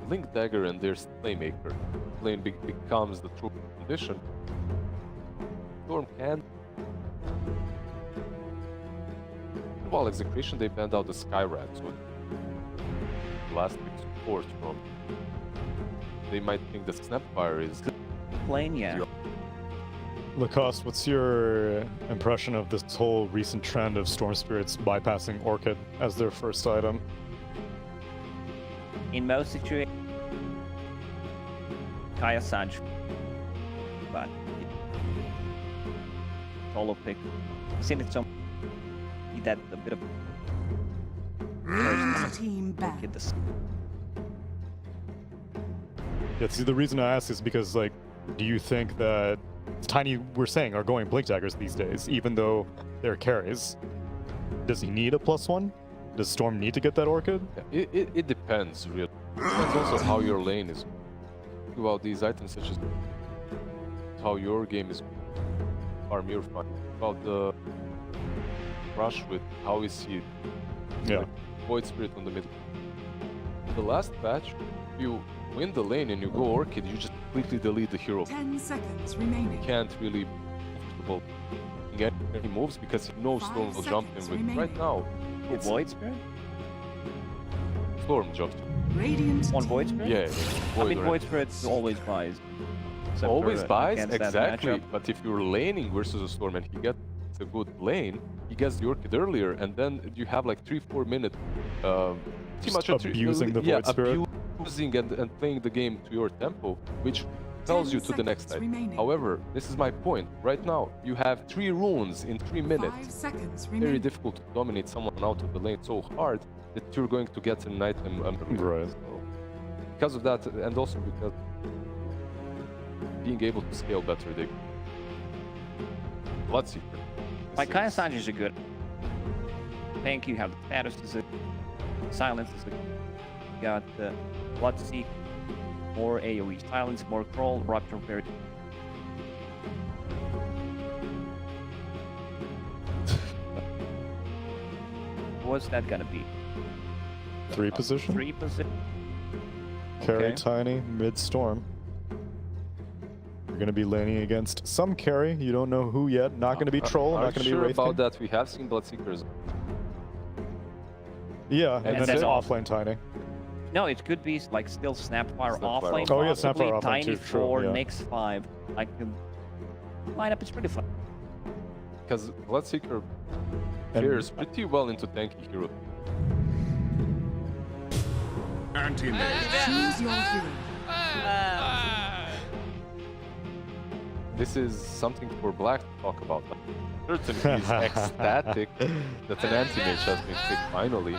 Link Dagger and there's Playmaker. Lane becomes the true condition. Storm can. While Execration, they banned out the Skyrat, so last big support from. They might think that Snapfire is Lane, yeah. Lacoste, what's your impression of this whole recent trend of Storm Spirits bypassing Orchid as their first item? In most situations, Kaya Sanj, but solo pick. Seen it so that a bit of team back. Yeah, see, the reason I ask is because, like, do you think that Tiny, we're saying, are going Blink Daggers these days, even though they're carries? Does he need a +1? Does Storm need to get that Orchid? Yeah, it depends, really. It depends also how your lane is. About these items, such as how your game is, farm your fun. About the rush with how is he? Yeah. Like, Void Spirit on the middle. The last patch, you win the lane and you go Orchid, you just completely delete the hero. 10 seconds remaining. You can't really get any moves because you know Storm will jump in with. Right now, it's Void Spirit? Storm jumps. Radiant On Void Spirit? Yeah. I mean, Void Spirit always buys. Except Always for, buys, against that exactly. matchup. But if you're laning versus a Storm and he gets a good lane, he gets the Orchid earlier, and then you have like 3-4 minutes. Pretty much abusing the Void Spirit. Abusing and playing the game to your tempo, which tells you to the next side. However, this is my point. Right now, you have 3 runes in 3 minutes. 5 seconds Very remaining. difficult to dominate someone out of the lane so hard that you're going to get an item. Right. So, because of that, and also because being able to scale better, they Bloodseeker. Like Kaya Sanj is a good. Thank you. Have the status is a silence is a. You got the Bloodseeker, more AoE silence, more crawl, rupture very. What's that gonna be? 3 position? 3 position. Carry Okay. Tiny, mid-Storm. You're going to be laning against some carry. You don't know who yet. Not going to be Troll, not going to be sure Wraith about King. that. We have seen Bloodseekers. Yeah, and then that's all. offlane Tiny. No, it could be like still Snapfire Snapfire offlane. Oh, yeah, possibly, Snapfire offlane Tiny too, true, 4, yeah. Nyx 5. Like the lineup is pretty fun. Because Bloodseeker pairs pretty well into tanky hero. Choose your hero. This is something for Black to talk about. Certainly he's ecstatic that an anti-mage has been picked finally.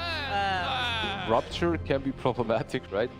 Rupture can be problematic, right?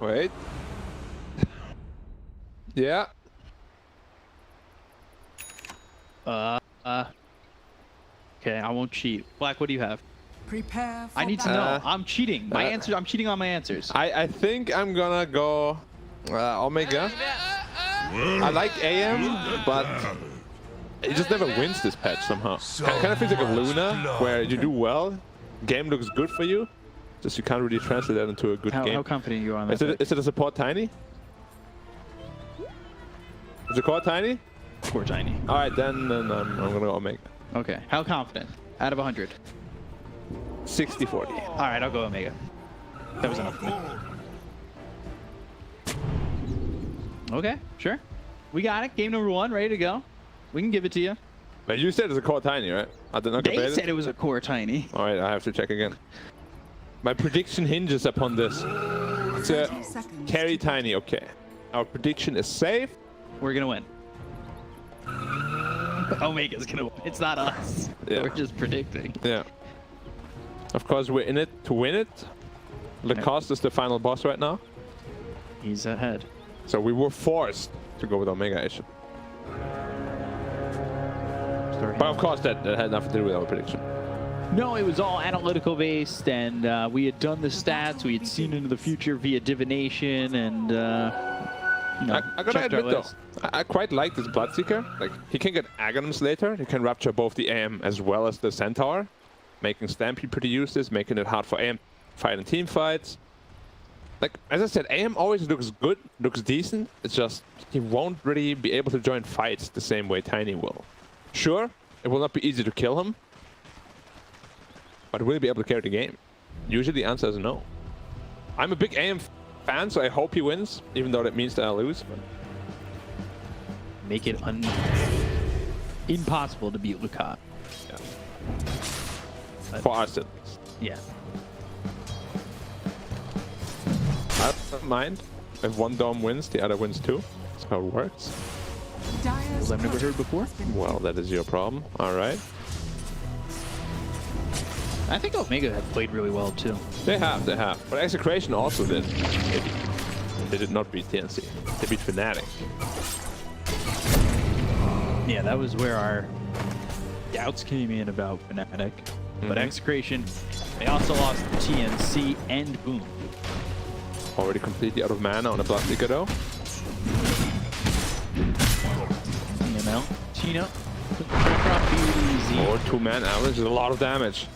Wait. Yeah. Okay, I won't cheat. Black, what do you have? Prepare for I need to battle. know. I'm cheating. My answers. I'm cheating on my answers. I think I'm gonna go Omega. I like AM, but He just never wins this patch somehow. Kind of feels like a Luna, where you do well, game looks good for you, just you can't really translate that into a good game. How confident you are on that? Is it a support Tiny? Is it core Tiny? Core Tiny. All right, then I'm gonna go Omega. Okay. How confident? Out of 100. 60-40. All right, I'll go Omega. That was enough for me. Okay, sure. We got it. Game number 1, ready to go. We can give it to you. But you said it's a core Tiny, right? I did not compare They said it was a core Tiny. All right, I have to check again. My prediction hinges upon this. It's a carry Tiny, okay. Our prediction is safe. We're gonna win. Omega's gonna win. It's not us. Yeah. We're just predicting. Yeah. Of course, we're in it to win it. Lacoste is the final boss right now. He's ahead. So we were forced to go with Omega Asian. But of course, that had nothing to do with our prediction. No, it was all analytical based, and we had done the stats. We had seen into the future via divination, and you know, I gotta checked our admit though, list. I quite like this Bloodseeker. Like, he can get Aghanim's later. He can rapture both the AM as well as the Centaur, making Stampede pretty useless, making it hard for AM to fight in team fights. Like, as I said, AM always looks good, looks decent. It's just he won't really be able to join fights the same way Tiny will. Sure, it will not be easy to kill him, but will he be able to carry the game? Usually the answer is no. I'm a big AM fan, so I hope he wins, even though that means that I lose. But Make it impossible to beat Lucat. yeah. For us at least. Yeah. I don't mind if one dome wins, the other wins too. That's how it works. Dire's I've never heard before. has been Well, that is your problem. All right. I think Omega had played really well too. They have. But Execration also did. They did not beat TNC. They beat Fnatic. Yeah, that was where our doubts came in about Fnatic. But Execration, they also lost to TNC and Boom. Already completely out of mana on a Bloodseeker though. TML, Tina, drop easy. Or 2-man avalanche is a lot of damage.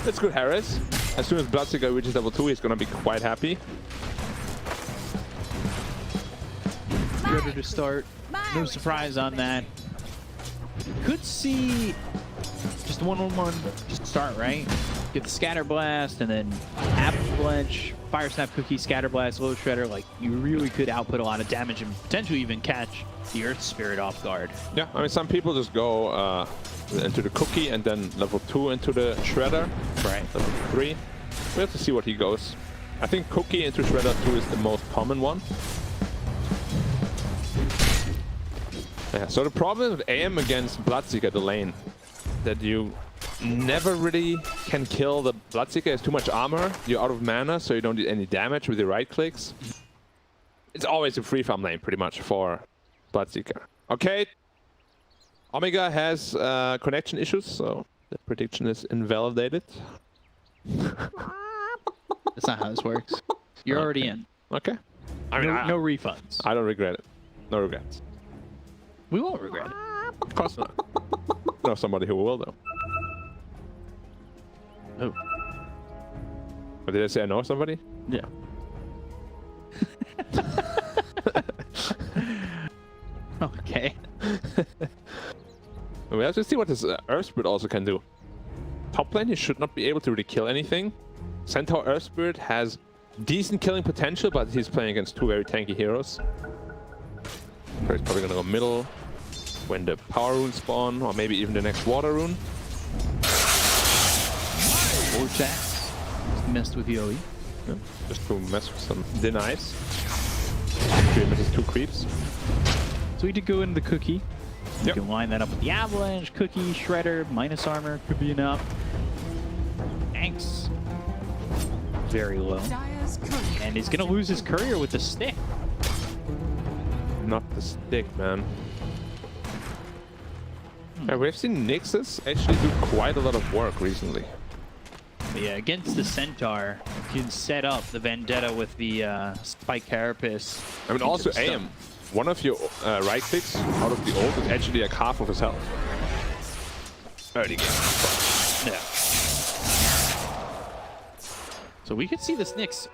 That's good, Harris. As soon as Bloodseeker reaches level 2, he's gonna be quite happy. Ready to start. No surprise on that. Could see just 1-on-1 just start, right? Get the Scatter Blast and then Avalanche, Fire Snap Cookie, Scatter Blast, Low Shredder. Like, you really could output a lot of damage and potentially even catch the Earth Spirit off guard. Yeah, I mean, some people just go into the Cookie and then level 2 into the Shredder. Right. Level 3. We have to see what he goes. I think Cookie into Shredder 2 is the most common one. Yeah, so the problem with AM against Bloodseeker, the lane, that you never really can kill the Bloodseeker. It's too much armor. You're out of mana, so you don't do any damage with your right clicks. It's always a free farm lane, pretty much, for Bloodseeker. Okay. Omega has connection issues, so the prediction is invalidated. That's not how this works. You're already in. Okay. I mean, No refunds. I don't regret it. No regrets. We won't regret it. Of course not. I know somebody who will, though. Oh. But did I say I know somebody? Yeah. Okay. We have to see what this Earth Spirit also can do. Top lane, he should not be able to really kill anything. Centaur Earth Spirit has decent killing potential, but he's playing against 2 very tanky heroes. So he's probably gonna go middle when the power rune spawn, or maybe even the next water rune. Or that. Just messed with the OE. Yeah, just to mess with some denies. 3 misses 2 creeps. So we did go into the Cookie. You Yep. can line that up with the Avalanche, Cookie, Shredder, minus armor, could be enough. Thanks. Very low. Dire's courier And he's has gonna been lose his killed. courier with the stick. Not the stick, man. Yeah, we've seen Nixus actually do quite a lot of work recently. But yeah, against the Centaur, you can set up the Vendetta with the Spike Carapace. I mean, into also the stun. AM. one of your right clicks out of the ult is actually like half of his health. Early game. Yeah. So we could see this Nyx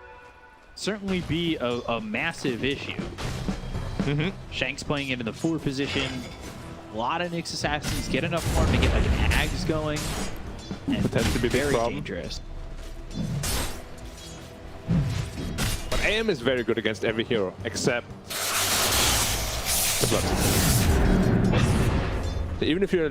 certainly be a massive issue. Shank's playing it in the 4 position. A lot of Nyx assassins get enough farm to get like an Ags going. And Tends to be a big very problem. dangerous. But AM is very good against every hero except the Bloodseeker. So even if you're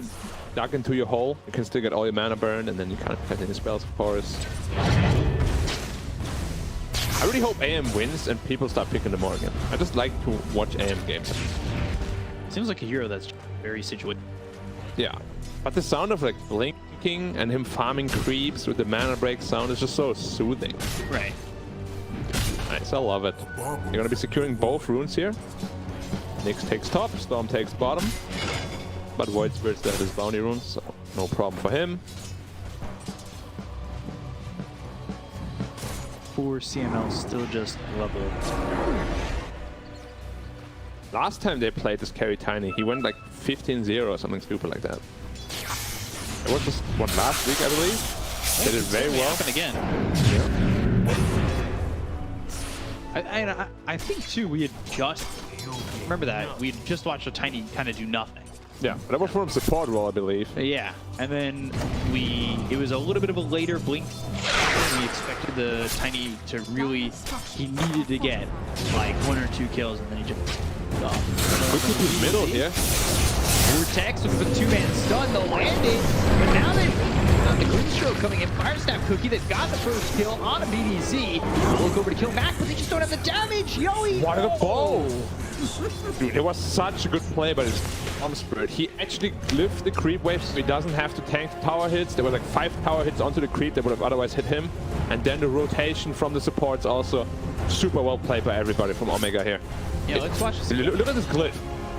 dug into your hole, you can still get all your mana burned, and then you can't cut any spells, of course. I really hope AM wins and people start picking them more again. I just like to watch AM games. Seems like a hero that's very situated. Yeah, but the sound of like blinking and him farming creeps with the mana break sound is just so soothing. Right. Nice, I love it. You're gonna be securing both runes here. Nyx takes top, Storm takes bottom. But Void Spirit still has his bounty runes, so no problem for him. For CML still just level. Last time they played this carry Tiny, he went like 15-0 or something stupid like that. It was just, what, last week, I believe? They did very well. Happen again. I think too we had just remember that we had just watched a Tiny kind of do nothing. Yeah, that was from support role, I believe. Yeah, and then it was a little bit of a later blink. We expected the Tiny to really, he needed to get like 1 or 2 kills, and then he just We could do middle here. Vortex with the 2-man stun, they'll land it, but now they've got the Green Stroke coming in. Fire Snap Cookie that got the first kill on a BDZ. They'll look over to kill Mac, but they just don't have the damage. Yoey! What a bow! Dude, it was such a good play by his Storm Spirit. He actually glyphed the creep wave so he doesn't have to tank the tower hits. There were like 5 tower hits onto the creep that would have otherwise hit him. And then the rotation from the supports also super well played by everybody from Omega here. Yeah, let's watch this. Look at this glyph.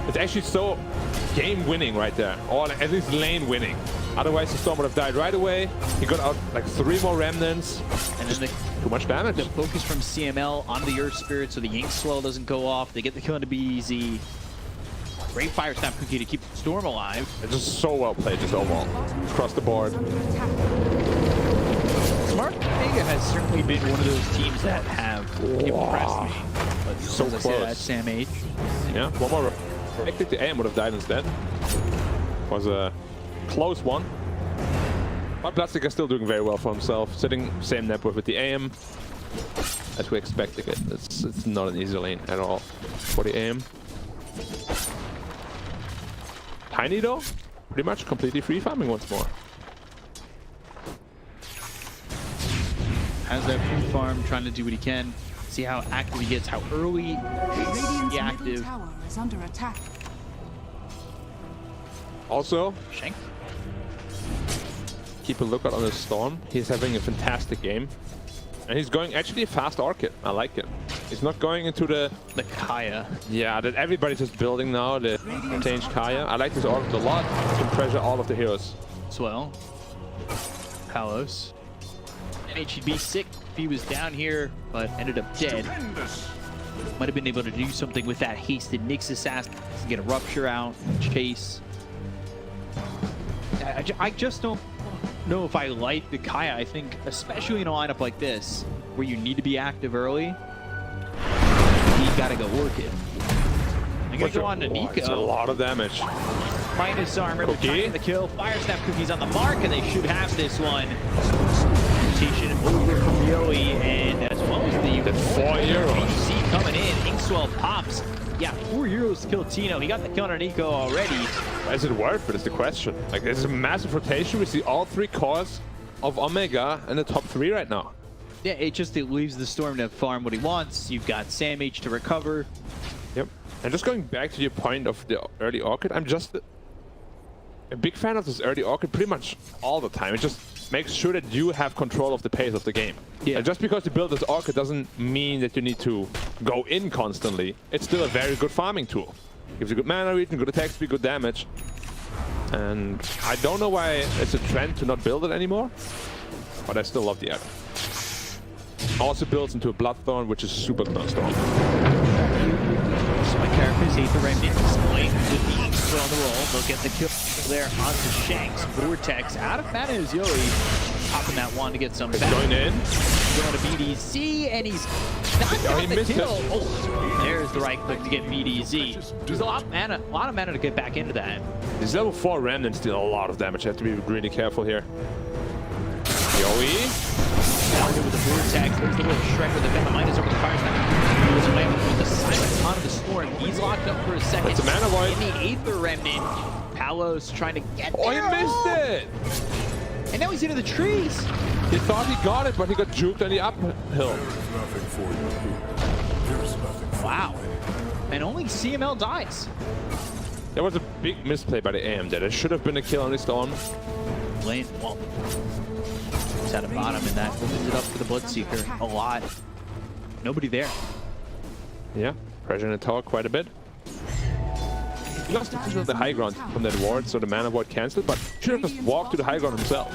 It's actually so game winning right there, or at least lane winning. Otherwise the Storm would have died right away. He got out like 3 more remnants. And then Too much damage. the focus from CML onto the Earth Spirit so the Yank Swell doesn't go off. They get the kill into BEZ. Great Fire Snap Cookie to keep the Storm alive. It's just so well played, just overall. Across the board. Smart Omega has certainly been one of those teams that have impressed me. But So as I say close. that, Sam H. Yeah, one more. I think the AM would have died instead. Was a close one. But Bloodseeker still doing very well for himself. Sitting same network with the AM. As we expected it. It's not an easy lane at all for the AM. Tiny though, pretty much completely free farming once more. Has that free farm, trying to do what he can. See how active he gets, how early Radiant's he middle active. tower is under attack. Also, Shank. keep a lookout on the Storm. He's having a fantastic game. And he's going actually a fast Orchid. I like it. He's not going into the Kaya. yeah, that everybody's just building now, the changed Kaya. I like this Orchid a lot. It can pressure all of the heroes. Swell. Palos. NH'd be sick if he was down here, but ended up dead. Might have been able to do something with that hasted Nyx assassin to get a rupture out, chase. I just don't know if I like the Kaya. I think, especially in a lineup like this, where you need to be active early, you gotta go Orchid. I'm gonna go on to Nico. It's a lot of damage. Minus armor, but Cookie. trying the kill. Fire Snap Cookie's on the mark, and they should have this one. Rotation over from Yoey, and as well as the 4 euros. BC coming in. Inkswell pops. Yeah, 4 euros to kill Tino. He got the kill on Nico already. Is it worth it is the question. Like, there's a massive rotation. We see all 3 cores of Omega in the top 3 right now. Yeah, it leaves the Storm to farm what he wants. You've got Sam H to recover. Yep. And just going back to your point of the early Orchid, I'm just a big fan of this early Orchid pretty much all the time. It just makes sure that you have control of the pace of the game. Yeah. And just because you build this Orchid doesn't mean that you need to go in constantly. It's still a very good farming tool. Gives you good mana regen, good attack speed, good damage. And I don't know why it's a trend to not build it anymore, but I still love the item. Also builds into a Bloodthorn, which is super close to him. So my Carapace, Aether Remnant, Exploit with the Eagle on the roll. They'll get the kill there onto Shanks. Vortex out of mana is Yoey. Popping that one to get some back. Going in. Going to BDZ, and he's not got he the missed kill. it. Oh, there's the right click to get BDZ. There's a lot of mana to get back into that. These level 4 remnants deal a lot of damage. You have to be really careful here. Yoey. Down here with the Vortex. There's the little Shrek with the Venom Minus over the fire snap. He was playing with the Silence onto the Storm. He's locked up for a second. It's a mana void. In the Aether Remnant. Palos trying to get there. Oh, he missed it! And now he's into the trees. He thought he got it, but he got juked on the uphill. Wow. And only CML dies. That was a big misplay by the AM there. There should have been a kill on the Storm. Lane, well, it's at the bottom, and that opens it up for the Bloodseeker a lot. Nobody there. Yeah, pressure in the tower quite a bit. He lost the high ground from that ward, so the mana void cancelled, but should have just walked to the high ground himself.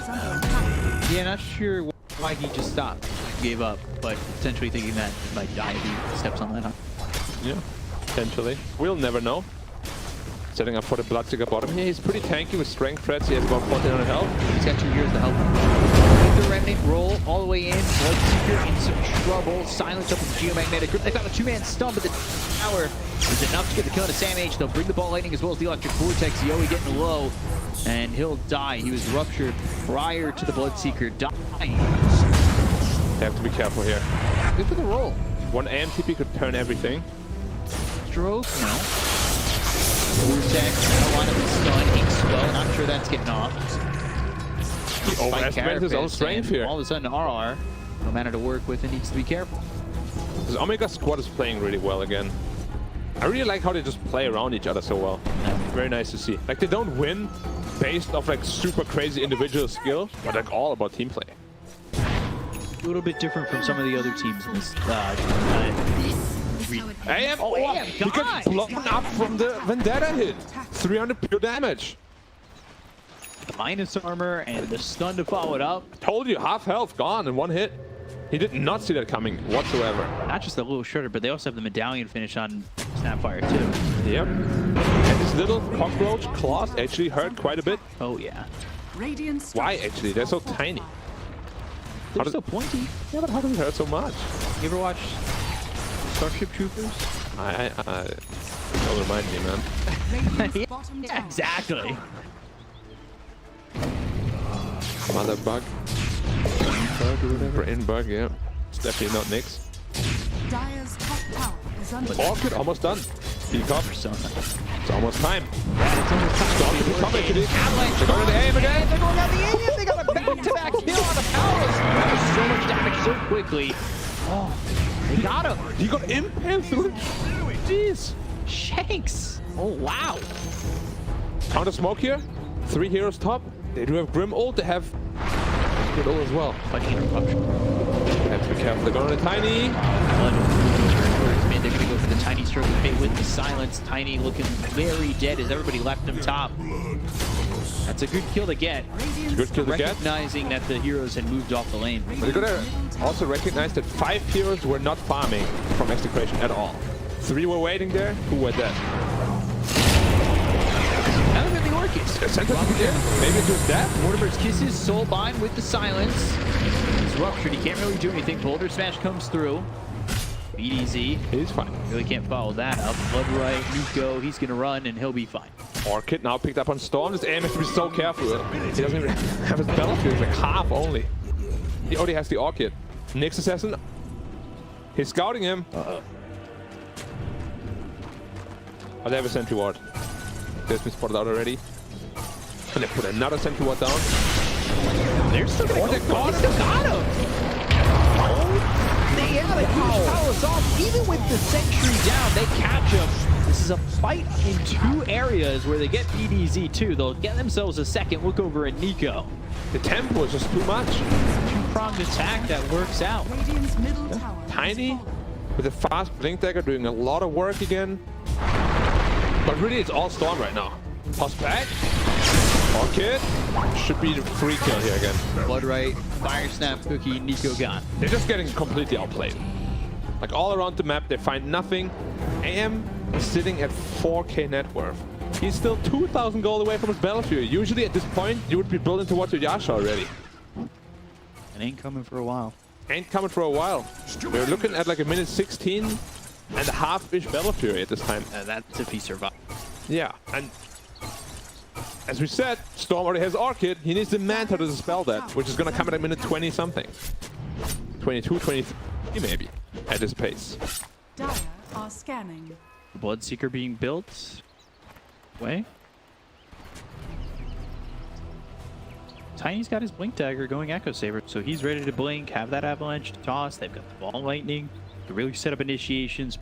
Yeah, not sure why he just stopped, gave up, but potentially thinking that he might die if he steps on that. Huh? Yeah, potentially. We'll never know. Setting up for the Bloodseeker bottom here. He's pretty tanky with strength threats. He has about 1400 health. He's got 2 years to help. The Remnant roll all the way in. Bloodseeker in some trouble. Silence up with the Geomagnetic Grip. They found a 2-man stun, but the tower is enough to get the kill to Sam H. They'll bring the ball lightning as well as the electric vortex. Yoey getting low, and he'll die. He was ruptured prior to the Bloodseeker dying. They have to be careful here. Good for the roll. One AM TP could turn everything. Stroke, no. Vortex, Carolina with stun, ink spell. Not sure that's getting off. He overestimated his own strength here. All of a sudden, RR, no matter to work with, and needs to be careful. This Omega squad is playing really well again. I really like how they just play around each other so well. Very nice to see. Like, they don't win based off like super crazy individual skill, but like all about team play. A little bit different from some of the other teams in this. AM, Oh, AM, he got blown up from the Vendetta hit. 300 pure damage. Minus armor and the stun to follow it up. Told you, half health gone in one hit. He did not see that coming whatsoever. Not just a little shredder, but they also have the medallion finish on Snapfire too. Yep. And this little cockroach claws actually hurt quite a bit. Oh yeah. Why actually? They're so tiny. They're so pointy. Yeah, but how does it hurt so much? You ever watch Starship Troopers? Don't remind me, man. Yeah, exactly. Mother bug. Bug or whatever. Brain bug, yeah. It's definitely not Nyx. Dire's top tower is under Orchid almost done. Peacock. Persona. It's almost time. Storm to become actually. They're going to the aim again. They're going down the Indian. They got a back-to-back kill on the Palos. That was so much damage so quickly. Oh, they got him. He got impaled through. Jeez. Shanks. Oh, wow. Counter smoke here. 3 heroes top. They do have Grim ult. They have good ult as well. Fighting interruption. They have to be careful. They're going to the Tiny. They're going to go for the Tiny stroke with the silence. Tiny looking very dead as everybody left him top. That's a good kill to get. It's a good kill to get. Recognizing that the heroes had moved off the lane. But you gotta also recognize that 5 heroes were not farming from Execration at all. 3 were waiting there, 2 were dead. Now look at the Orchids. Maybe it was death? Mortimer's Kisses, Soulbind with the silence. He's ruptured, he can't really do anything. Boulder Smash comes through. BDZ. He's fine. Really can't follow that up. Bloodright, Nico, he's gonna run and he'll be fine. Orchid now picked up on Storm. This AM has to be so careful. He doesn't even have his battlefield, it's like half only. He only has the Orchid. Nyx Assassin. He's scouting him. Oh, they have a sentry ward. There's been spotted out already. And they put another sentry ward down. They're still gonna go. They still got him. They Palos off. Even with the sentry down, they catch him. This is a fight in 2 areas where they get BDZ too. They'll get themselves a second look over at Nico. The tempo is just too much. 2-pronged attack that works out. Radiant's middle tower. Tiny with a fast blink dagger doing a lot of work again. But really it's all Storm right now. Toss back. Orchid. Should be the free kill here again. Bloodright, Fire Snap, Cookie, Nico gone. They're just getting completely outplayed. Like all around the map, they find nothing. AM sitting at 4k net worth. He's still 2,000 gold away from his Battlefield. Usually at this point, you would be building towards your Yasha already. It ain't coming for a while. Ain't coming for a while. We're looking at like a minute 16 and a half-ish Battlefield at this time. That's if he survives. Yeah, and as we said, Storm already has Orchid. He needs the Manta to dispel that, which is going to come at a minute 20 something. 22, 23 maybe, at this pace. Dire are scanning. Bloodseeker being built. Way. Tiny's got his Blink Dagger going Echo Saber, so he's ready to blink, have that Avalanche to toss. They've got the Ball Lightning to really set up initiations.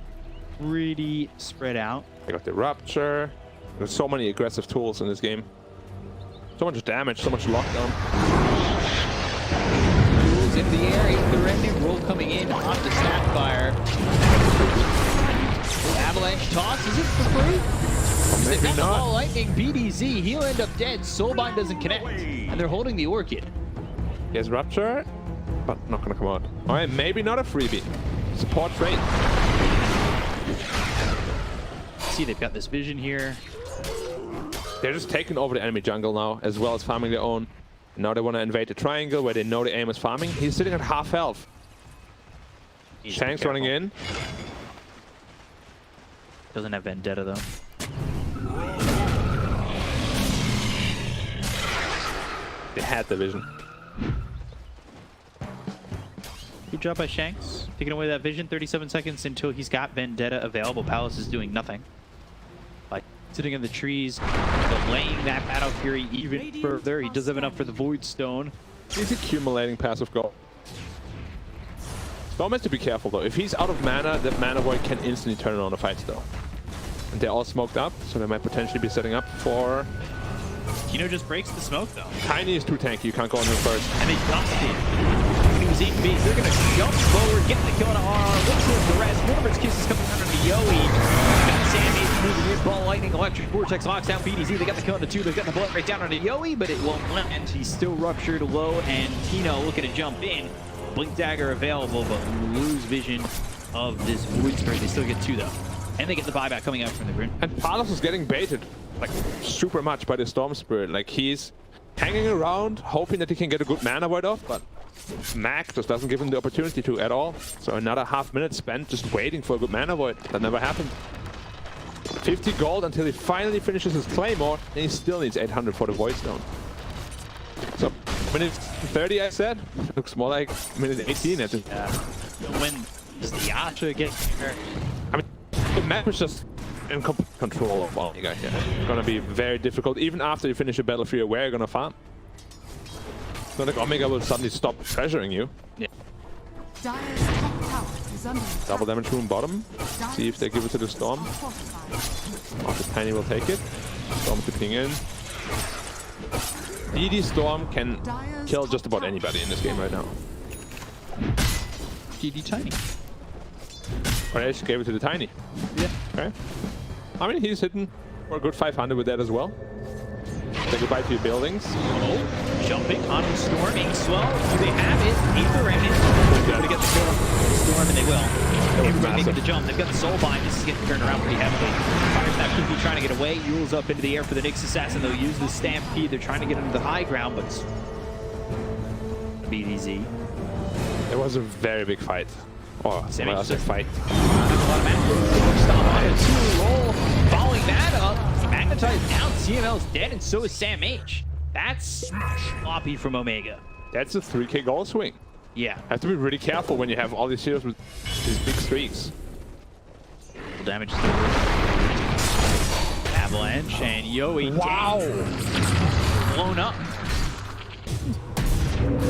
Pretty spread out. They got the Rupture. There's so many aggressive tools in this game. So much damage, so much lockdown. Tools in the air, the Remnant roll coming in off the Sapphire. Avalanche toss, is it for free? They've got the Ball Lightning, BDZ, he'll end up dead. Soulbind doesn't connect, and they're holding the Orchid. He has Rupture, but not gonna come out. Alright, maybe not a freebie. Support trade. See, they've got this vision here. They're just taking over the enemy jungle now, as well as farming their own. Now they want to invade the triangle where they know the aim is farming. He's sitting at half health. Shank's running in. Doesn't have Vendetta though. They had the vision. Good job by Shanks. Taking away that vision, 37 seconds until he's got Vendetta available. Palace is doing nothing. By sitting in the trees, delaying that Battle Fury even further. He does have enough for the Void Stone. He's accumulating passive gold. Storm has to be careful though. If he's out of mana, that Mana Void can instantly turn around the fight still. And they're all smoked up, so they might potentially be setting up for... Kino just breaks the smoke though. Tiny is too tanky, you can't go on him first. And they dumped him. When he was eating beats, they're going to jump forward, get the kill on R, look towards the rest. Mortimer's Kiss is coming under the Yowie. Got Sammy moving in, Ball Lightning, Electric Vortex locks down BDZ. They got the kill on the 2, they've got the bullet right down on the Yowie, but it won't land. He's still ruptured low, and Kino looking to jump in. Blink Dagger available, but lose vision of this Void Spirit. They still get 2 though. And they get the buyback coming out from the grid. And Palos is getting baited, like, super much by the Storm Spirit. Like, he's hanging around, hoping that he can get a good Mana Void off, but Mac just doesn't give him the opportunity to at all. So another half minute spent just waiting for a good Mana Void. That never happened. 50 gold until he finally finishes his Claymore, and he still needs 800 for the Void Stone. So, minute 30, I said. Looks more like minute 18 at this. Yeah. When does the Yasha get here? I mean, the map is just in control of Omega here. It's gonna be very difficult, even after you finish a battlefield where you're gonna farm. It's not like Omega will suddenly stop pressuring you. Yeah. Dire's top tower is under attack. Double damage room bottom. See if they give it to the Storm. After Tiny will take it. Storm tipping in. DD Storm can kill just about anybody in this game right now. DD Tiny. Or I just gave it to the Tiny. Yeah. Okay. I mean, he's hitting for a good 500 with that as well. Say goodbye to your buildings. Oh, jumping on the Storm, being slow. Do they have it? Need the Remnant. They're going to get the kill. Storm, and they will. Everybody making the jump. They've got the Soulbind. This is getting turned around pretty heavily. That could be trying to get away. Yule's up into the air for the Nyx Assassin. They'll use the Stampede. They're trying to get into the high ground, but BDZ. It was a very big fight. Oh, Sammy well, just fight. a lot of damage. Stop on a 2 roll. Following that up, Magnetize down. CML's dead, and so is Sam H. That's sloppy from Omega. That's a 3k goal swing. Yeah. Have to be really careful when you have all these heroes with these big streaks. Damage to the Avalanche and Yowie. Wow! Blown up.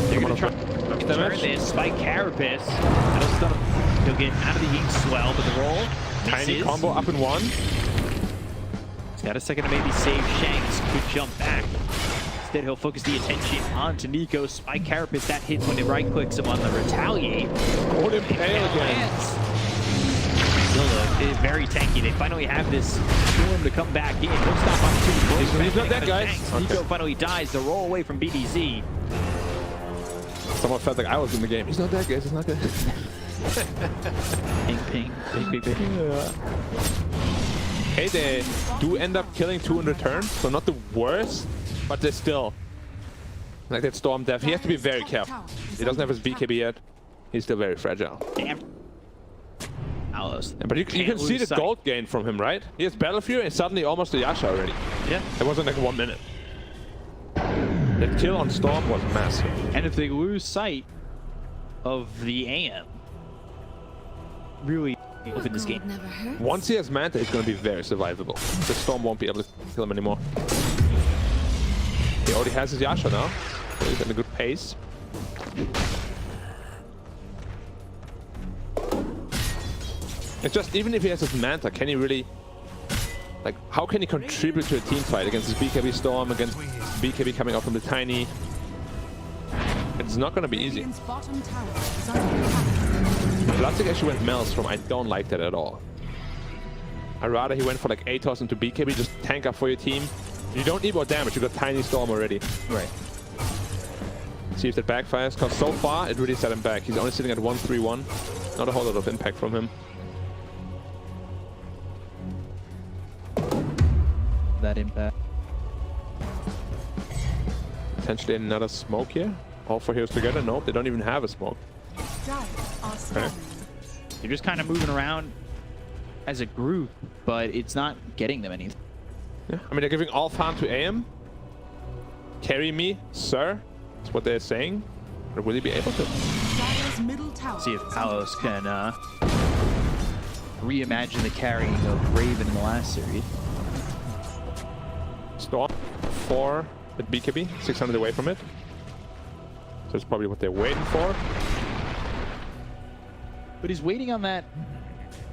They're going to try to turn this. Spike Carapace. That'll stun him. He'll get out of the ink swell, but the roll Tiny misses. combo up in 1. He's got a second to maybe save Shanks. Could jump back. Instead, he'll focus the attention onto Nico. Spike Carapace, that hit when it right-clicks him on the Retaliate. Hold him pale again. Still very tanky. They finally have this Storm to come back in. No stop opportunity. He's not dead, guys. Okay. Nico finally dies. The roll away from BDZ. Someone felt like I was in the game. He's not dead, guys. He's not dead. Ping, ping. Ping, ping, ping. Yeah. okay, they do end up killing 2 in return, so not the worst, but they're still like that Storm Death. He has to be very careful. He doesn't have his BKB yet. He's still very fragile. Damn. Palos. Yeah, but you can see the gold gain from him, right? He has Battle Fury and suddenly almost a Yasha already. Yeah. It wasn't like 1 minute. That kill on Storm was massive. And if they lose sight of the AM, really open this game. Once he has Manta, he's going to be very survivable. The Storm won't be able to kill him anymore. He already has his Yasha now, so he's at a good pace. It's just, even if he has his Manta, can he really, like, how can he contribute to a team fight against his BKB Storm, against BKB coming out from the Tiny? It's not going to be easy. Bloodstick actually went Mel's from, I don't like that at all. I'd rather he went for like Atos into BKB, just tank up for your team. You don't need more damage, you got Tiny Storm already. Right. See if that backfires, because so far it really set him back. He's only sitting at 1-3-1. Not a whole lot of impact from him. That impact. Potentially another smoke here. All 4 heroes together? Nope, they don't even have a smoke. Okay. You're just kind of moving around as a group, but it's not getting them anything. Yeah, I mean, they're giving all farm to AM. Carry me, sir. That's what they're saying. But will he be able to? See if Palos can reimagine the carrying of Raven in the last series. Storm 4 at BKB, 600 away from it. So it's probably what they're waiting for. But he's waiting on that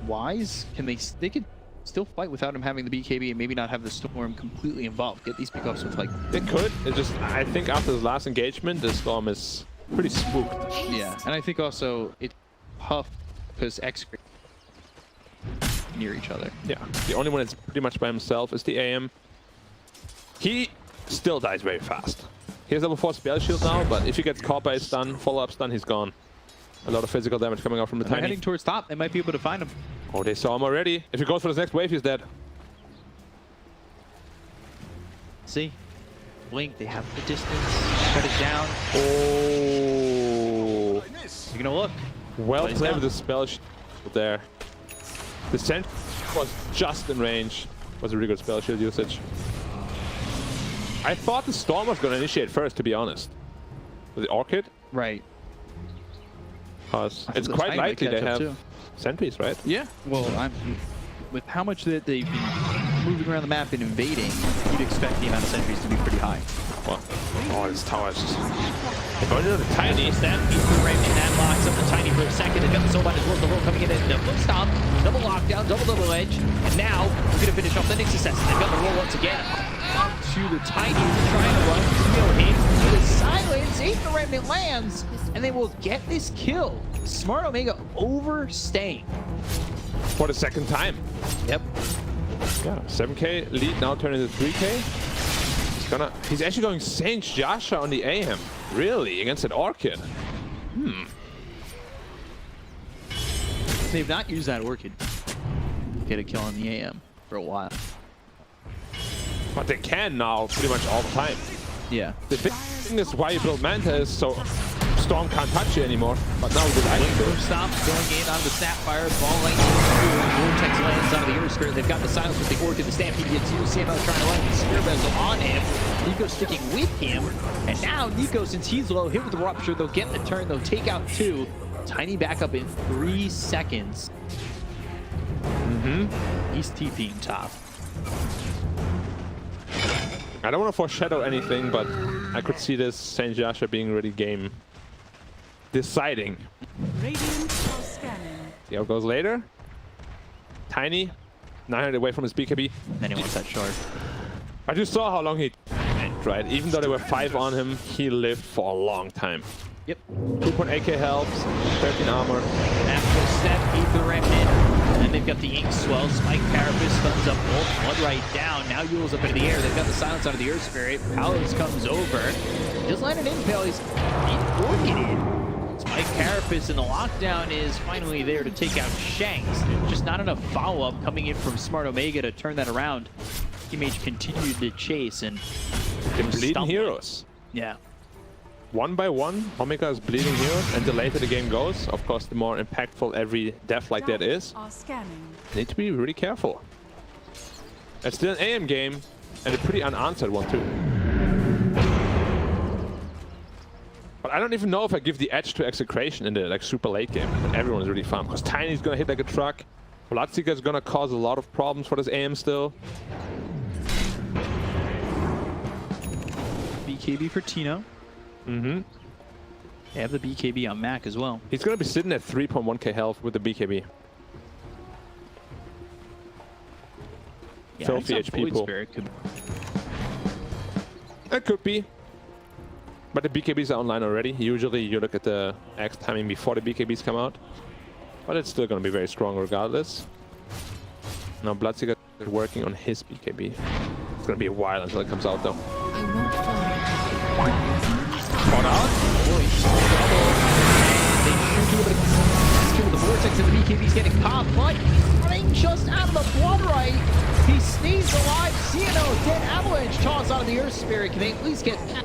wise. They could still fight without him having the BKB and maybe not have the Storm completely involved. Get these pickups with like... They could. It just, I think after this last engagement, the Storm is pretty spooked. Yeah, and I think also it's tough because Execration near each other. Yeah, the only one that's pretty much by himself is the AM. He still dies very fast. He has level 4 spell shield now, but if he gets caught by a stun, follow-up stun, he's gone. A lot of physical damage coming out from the Tiny. Tiny. Heading towards top, they might be able to find him. Oh, they saw him already. If he goes for his next wave, he's dead. See? Blink, they have the distance. Cut it down. Oh. You're gonna look. Well played with the spell shield there. The sentry was just in range. Was a really good spell shield usage. I thought the Storm was going to initiate first, to be honest. With the Orchid. Right. Because it's quite likely they have sentries, right? Yeah. Well, with how much that they've been moving around the map and invading, you'd expect the amount of sentries to be pretty high. Well, oh, this tower is just... They're going into the Tiny. Stampede for Raven, that locks up the Tiny for a second. They've got the Soulbind as well. The roll coming in and double stop, double lockdown, double edge. And now we're going to finish off the Nyx assassin. They've got the roll once again. Up to the Tiny, trying to run kill him. To the silence, Aether Remnant lands, and they will get this kill. Smart Omega overstaying. For the second time. Yep. Yeah, 7k lead now turning into 3k. He's actually going Saint Yasha on the AM. Really? Against that Orchid? They've not used that Orchid to get a kill on the AM for a while. But they can now pretty much all the time. Yeah. The big thing is why you build Manta is so Storm can't touch you anymore. But now with the Blink stop going in on the Sapphire, ball lightning, Vortex lands on the Earth Spirit. They've got the silence with the Orchid, the Stampede gets you. CML trying to land the Spear Bezel on him. Nico sticking with him. And now Nico, since he's low, hit with the Rupture, they'll get the turn, they'll take out 2. Tiny back up in 3 seconds. He's TPing top. I don't want to foreshadow anything, but I could see this Saint Yasha being really game deciding. See how it goes later. Tiny, 900 away from his BKB. Then he wants that shard. I just saw how long he went, right? Even though there were 5 on him, he lived for a long time. Yep. 2.8k health, 13 armor. Natural step, Aether Remnant. And they've got the Ink Swell, Spike Carapace, thumbs up, bolt, blood right down. Now Yule's up into the air. They've got the silence out of the Earth Spirit. Palos comes over. Just land an impale. He's orchided. Spike Carapace surface, and the lockdown is finally there to take out Shanks. Just not enough follow-up coming in from Smart Omega to turn that around. Teammates continued to chase, and The bleeding heroes. yeah. One by one, Omega is bleeding heroes, and the later the game goes, of course, the more impactful every death like that is. Are scanning. Need to be really careful. It's still an AM game, and a pretty unanswered one too. But I don't even know if I give the edge to Execration in the like super late game when everyone is really farmed. Because Tiny's gonna hit like a truck. Bloodseeker is gonna cause a lot of problems for this AM still. BKB for Tino. Mm-hmm. They have the BKB on Mac as well. He's gonna be sitting at 3.1k health with the BKB. Yeah, Filthy it's not HP Void pool. Spirit could- It could be. But the BKBs are online already. Usually you look at the X timing before the BKBs come out. But it's still gonna be very strong regardless. Now Bloodseeker is working on his BKB. It's gonna be a while until it comes out though. Caught out. The vortex and the BKB's getting popped, but he's running just out of the blood right. He stays alive. CNO, dead avalanche toss out of the Earth Spirit. Can they at least get back?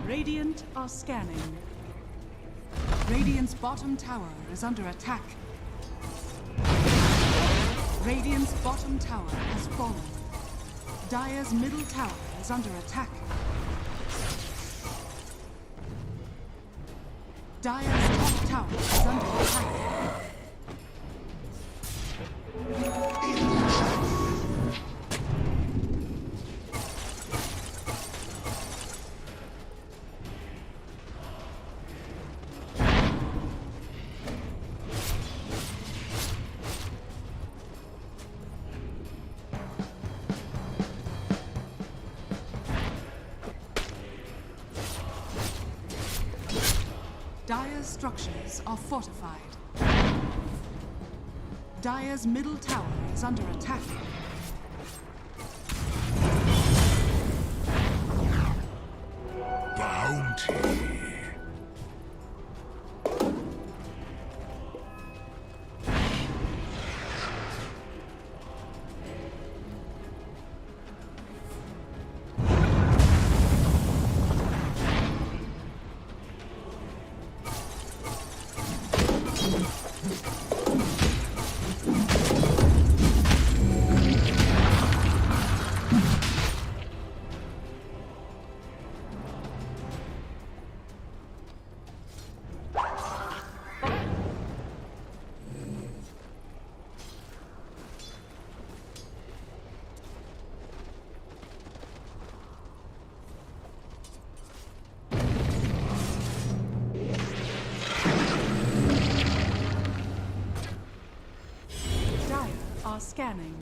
Radiant are scanning. Radiant's bottom tower is under attack. Radiant's bottom tower has fallen. Dire's middle tower is under attack. Dire's top tower is under attack. Dire's structures are fortified. Dire's middle tower is under attack. Bounty. scanning.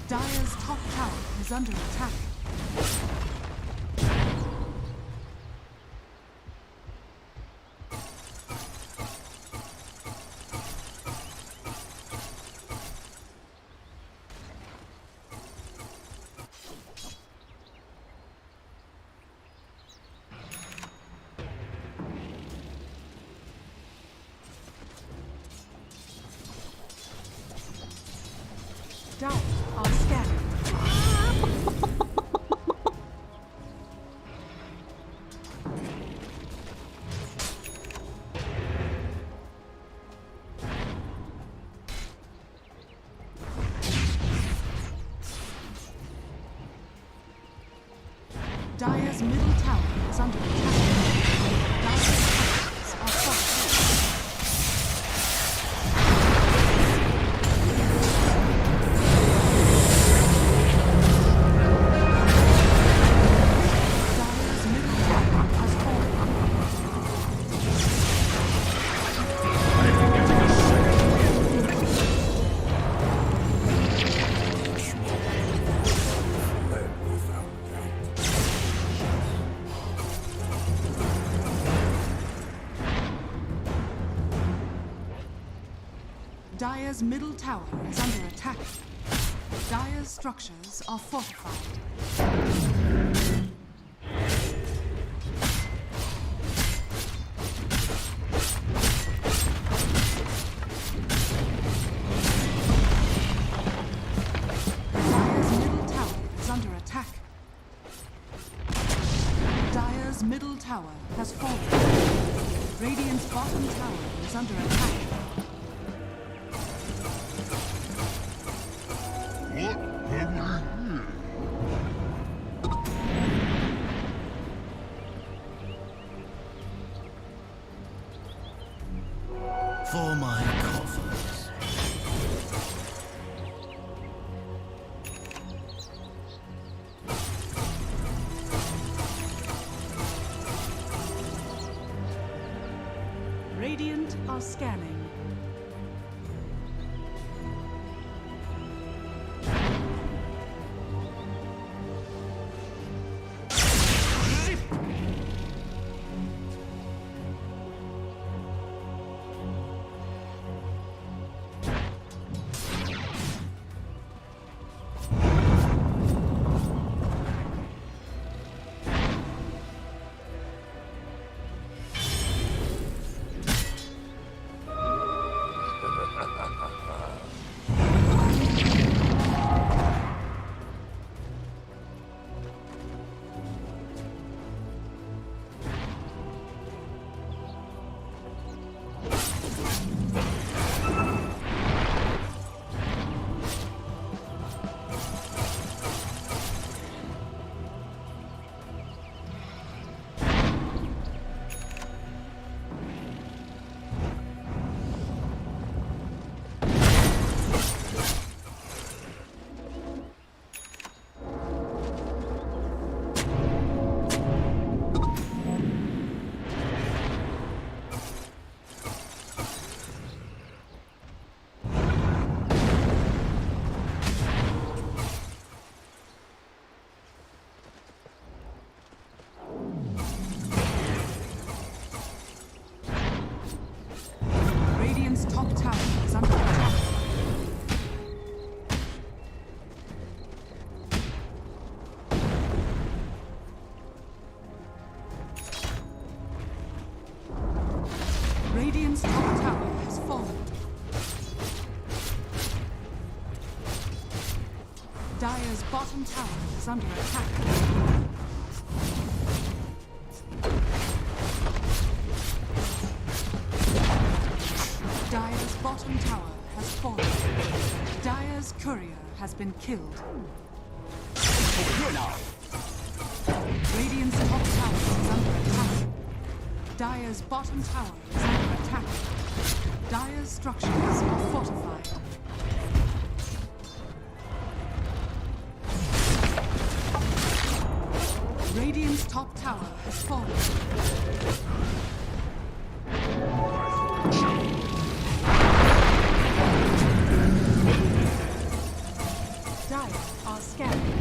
Dire's top tower is under attack. Dire are scanning. Dire's middle tower is under attack. Dire's structures are fortified. Dire's middle tower has fallen. Dire's middle tower is under attack. Dire's structures are fortified. Dire's middle tower is under attack. Dire's middle tower has fallen. bottom tower is under attack. For my coffers. Radiant are scanning. Radiant's top tower is under attack. Radiant's top tower has fallen. Dire's bottom tower is under attack. Dire's bottom tower has fallen. Dire's courier has been killed. Radiant's top tower is under attack. Dire's bottom tower is under attack. Dire's structures are fortified. Radiant's top tower has fallen. Dire are scanning.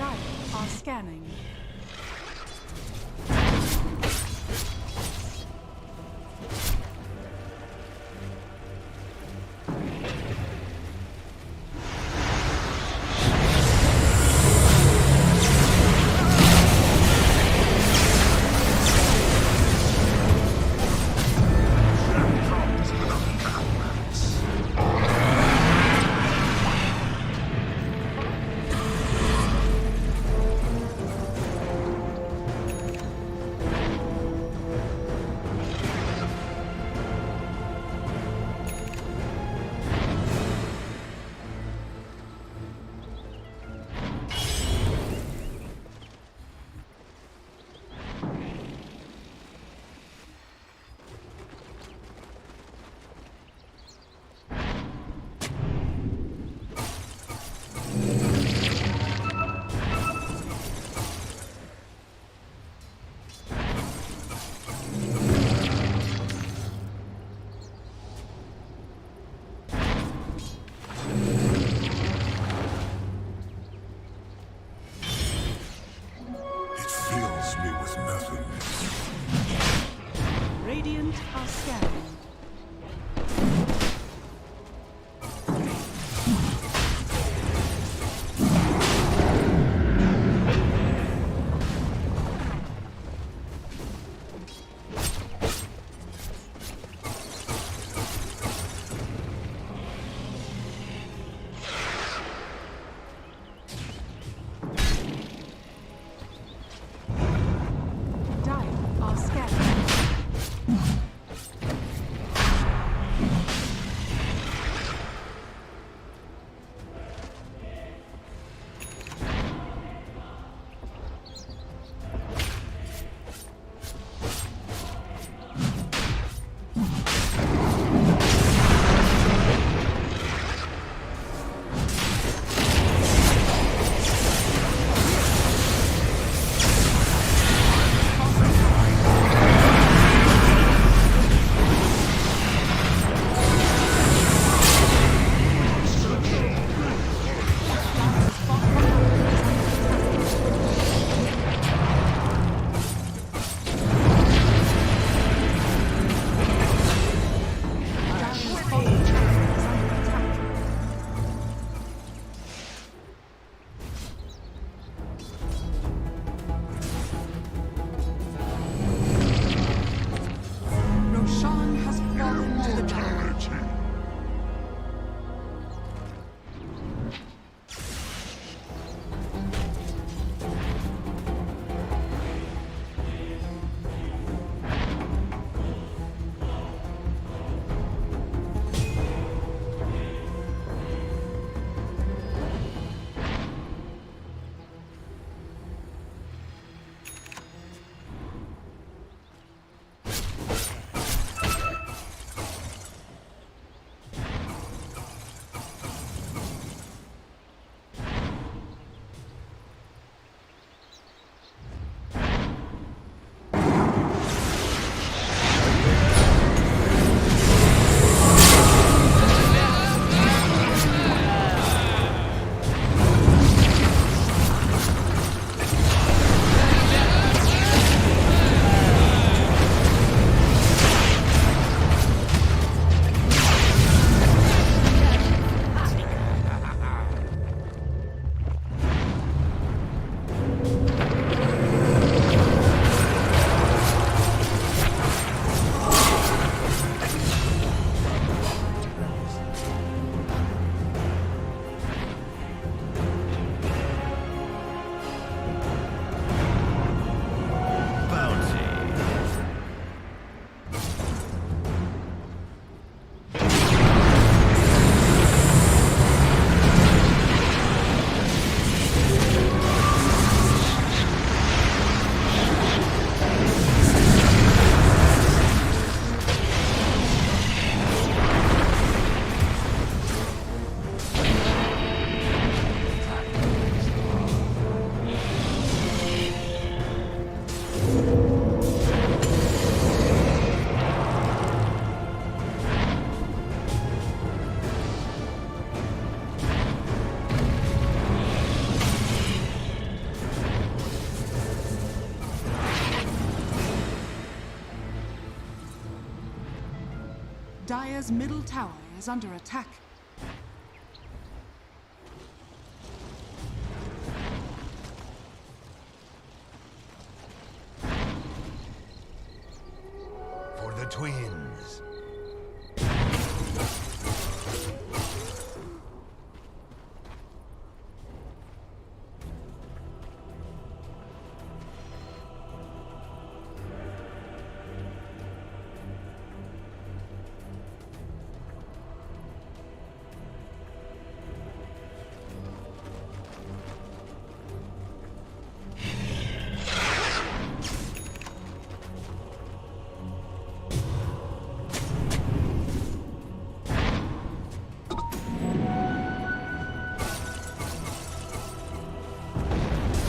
Dire are scanning. Dire's middle tower is under attack. For the twins.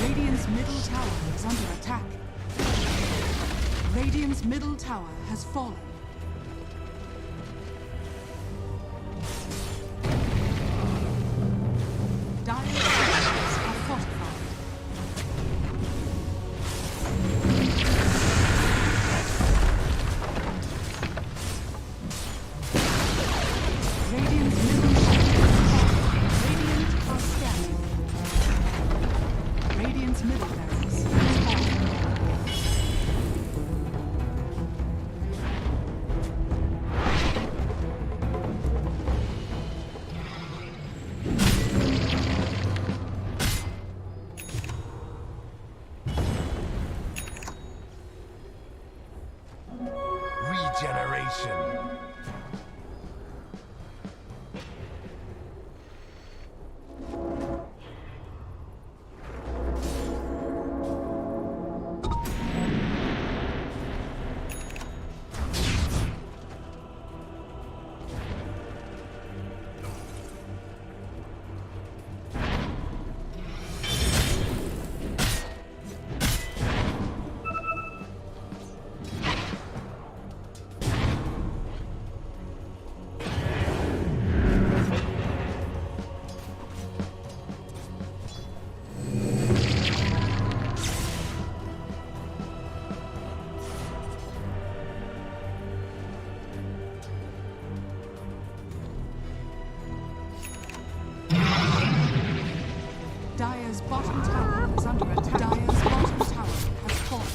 Radiant's middle tower is under attack. Radiant's middle tower has fallen. Dire's structures are fortified. Radiant's middle tower is fallen. Radiant are scanning. Radiant's middle barracks is fallen. Regeneration. Dire's bottom tower is under attack. Dire's bottom tower has fallen.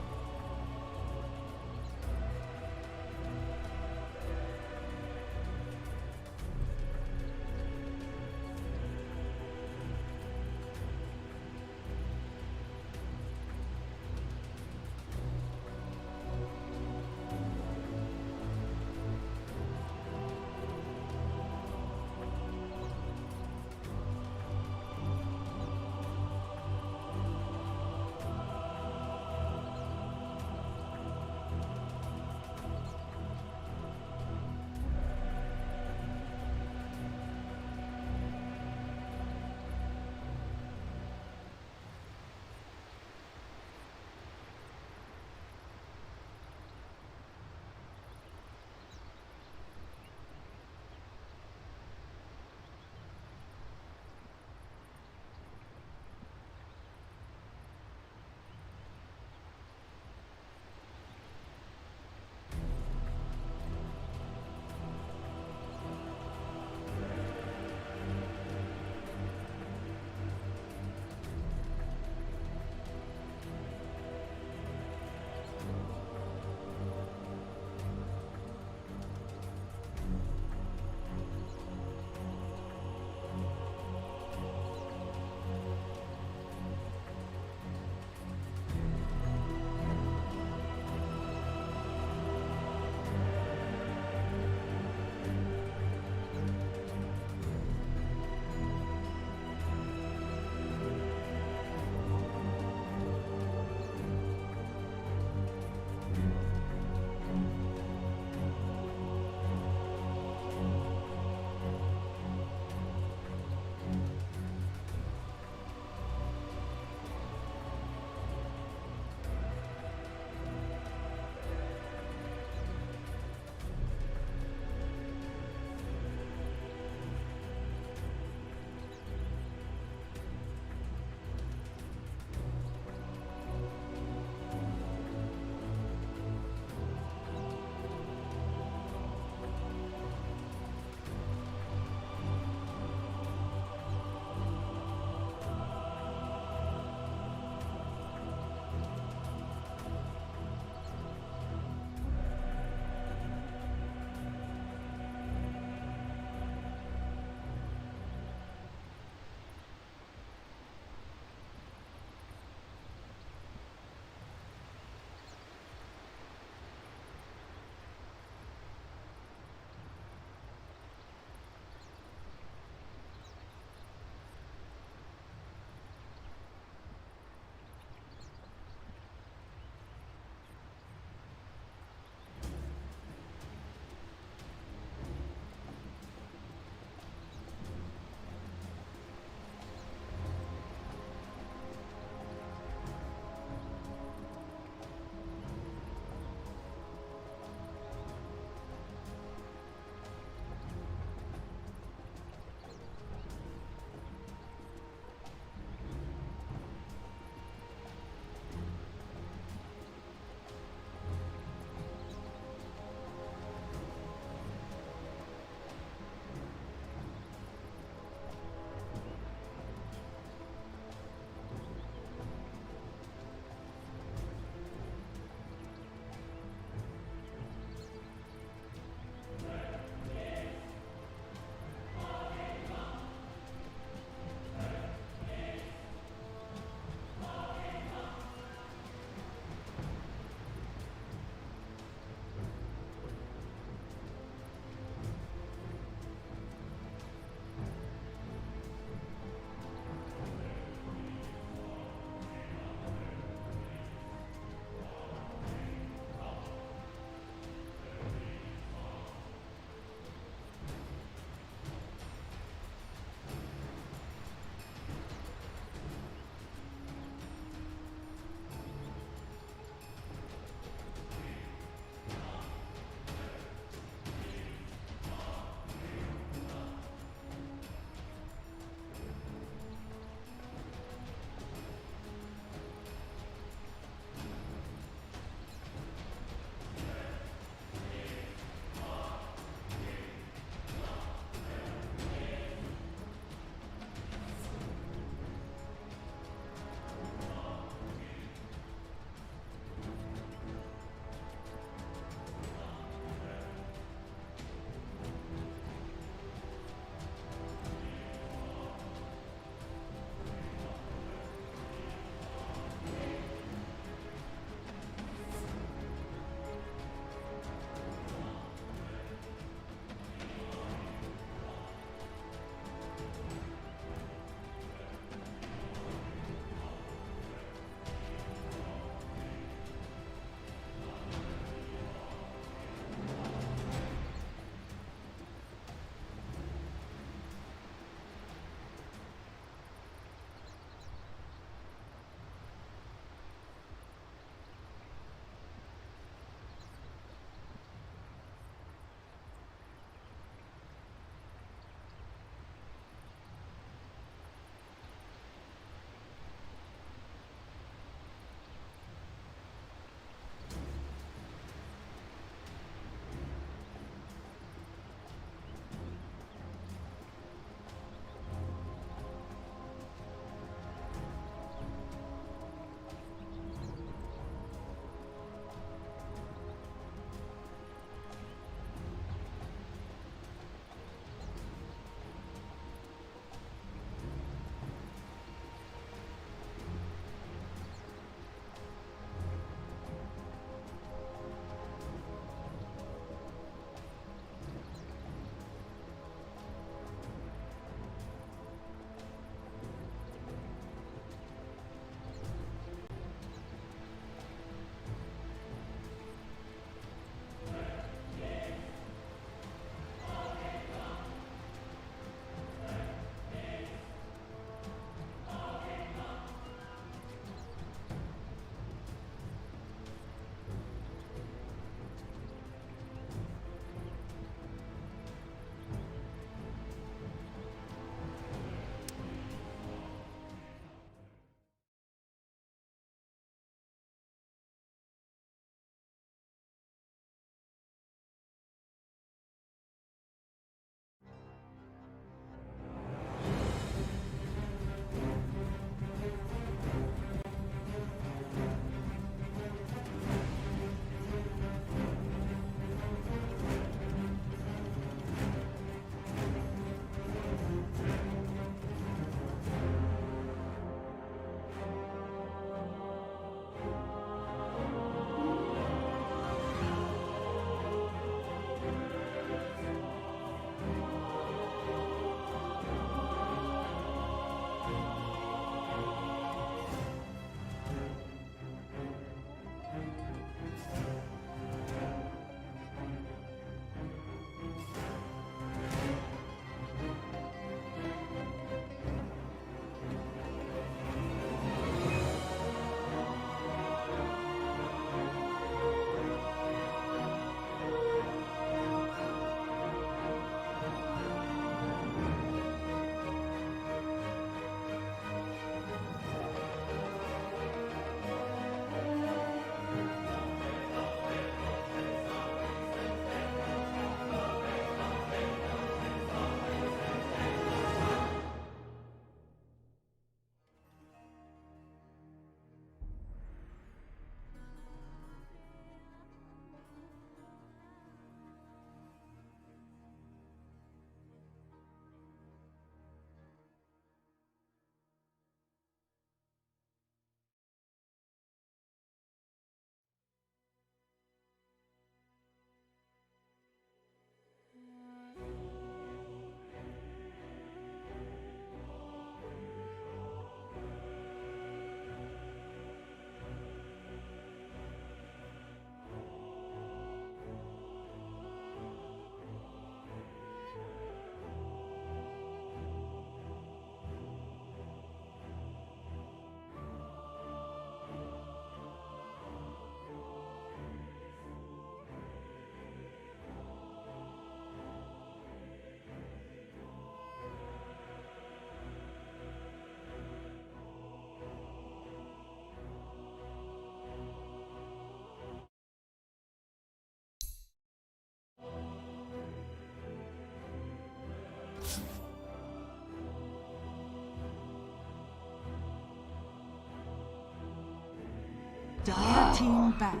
Dire team ban.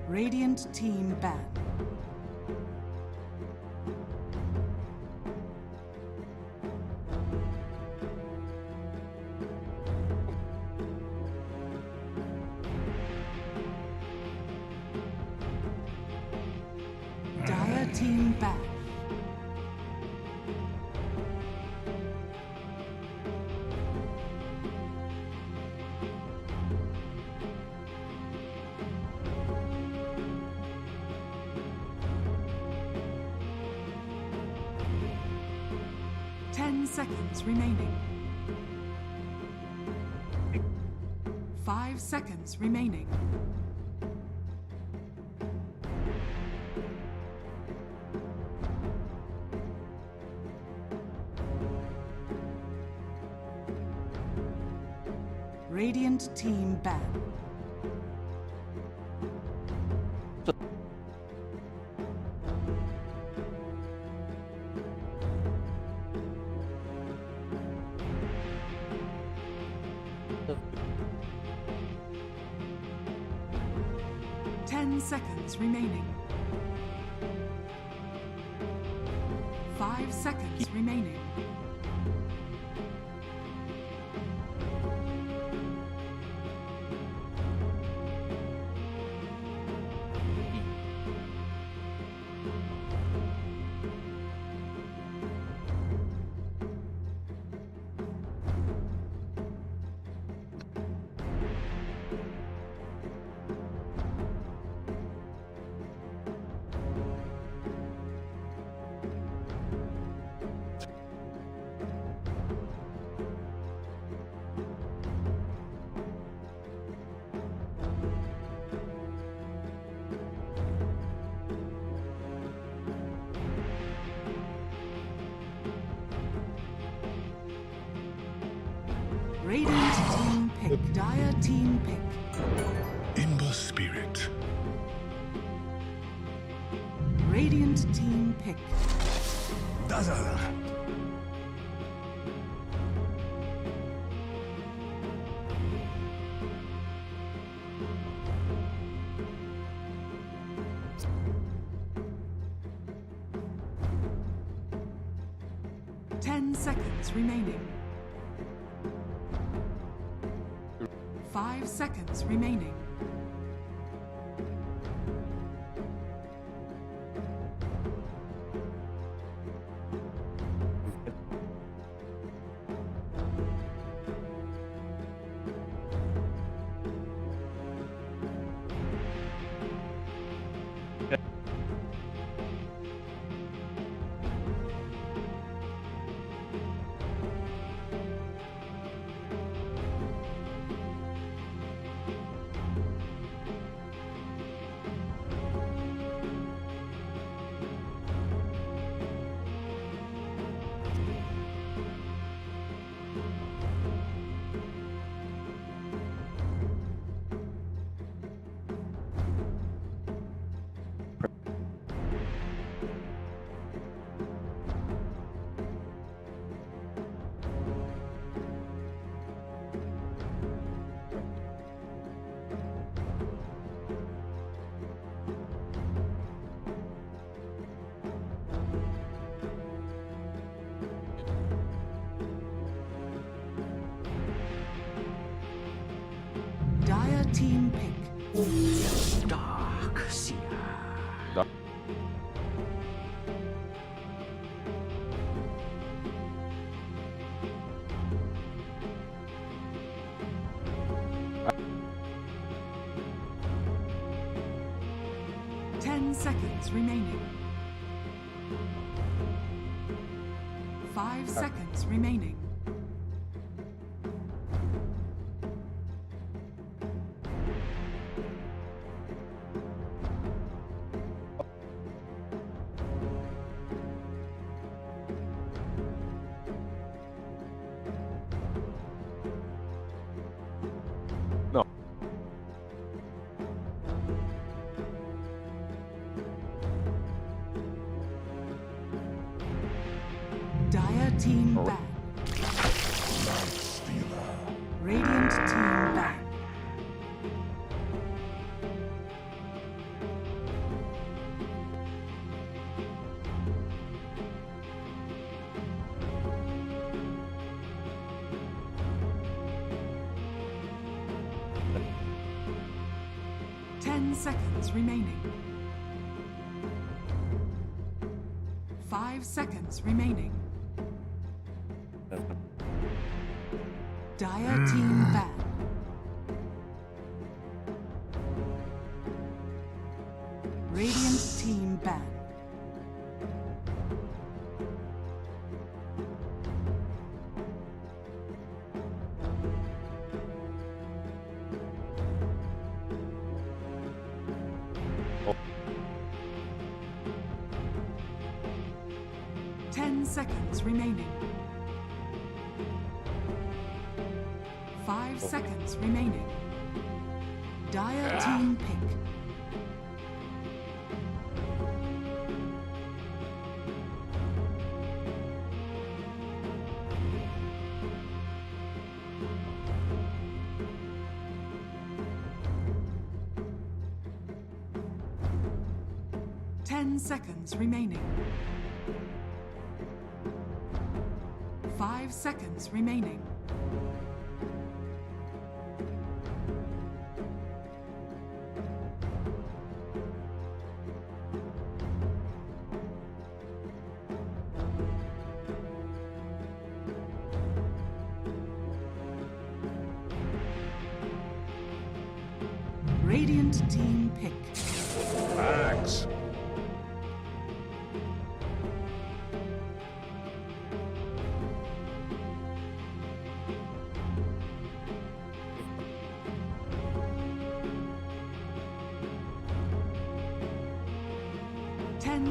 Radiant team ban. Dire team ban. Seconds remaining. 5 seconds remaining. Radiant team ban. Seconds remaining. 5 seconds remaining. Radiant team pick. Dire team pick. In the spirit. Radiant team pick. Dazzle. Seconds remaining. 5 seconds remaining. Dire team pick. Dark Seer. 10 seconds remaining. 5 seconds remaining. seconds remaining. 5 seconds remaining. Dire team ban. Radiant team ban. Oh. 10 seconds remaining. 5 seconds remaining. Dire team pick. Seconds remaining. 5 seconds remaining. Radiant team pick. Max.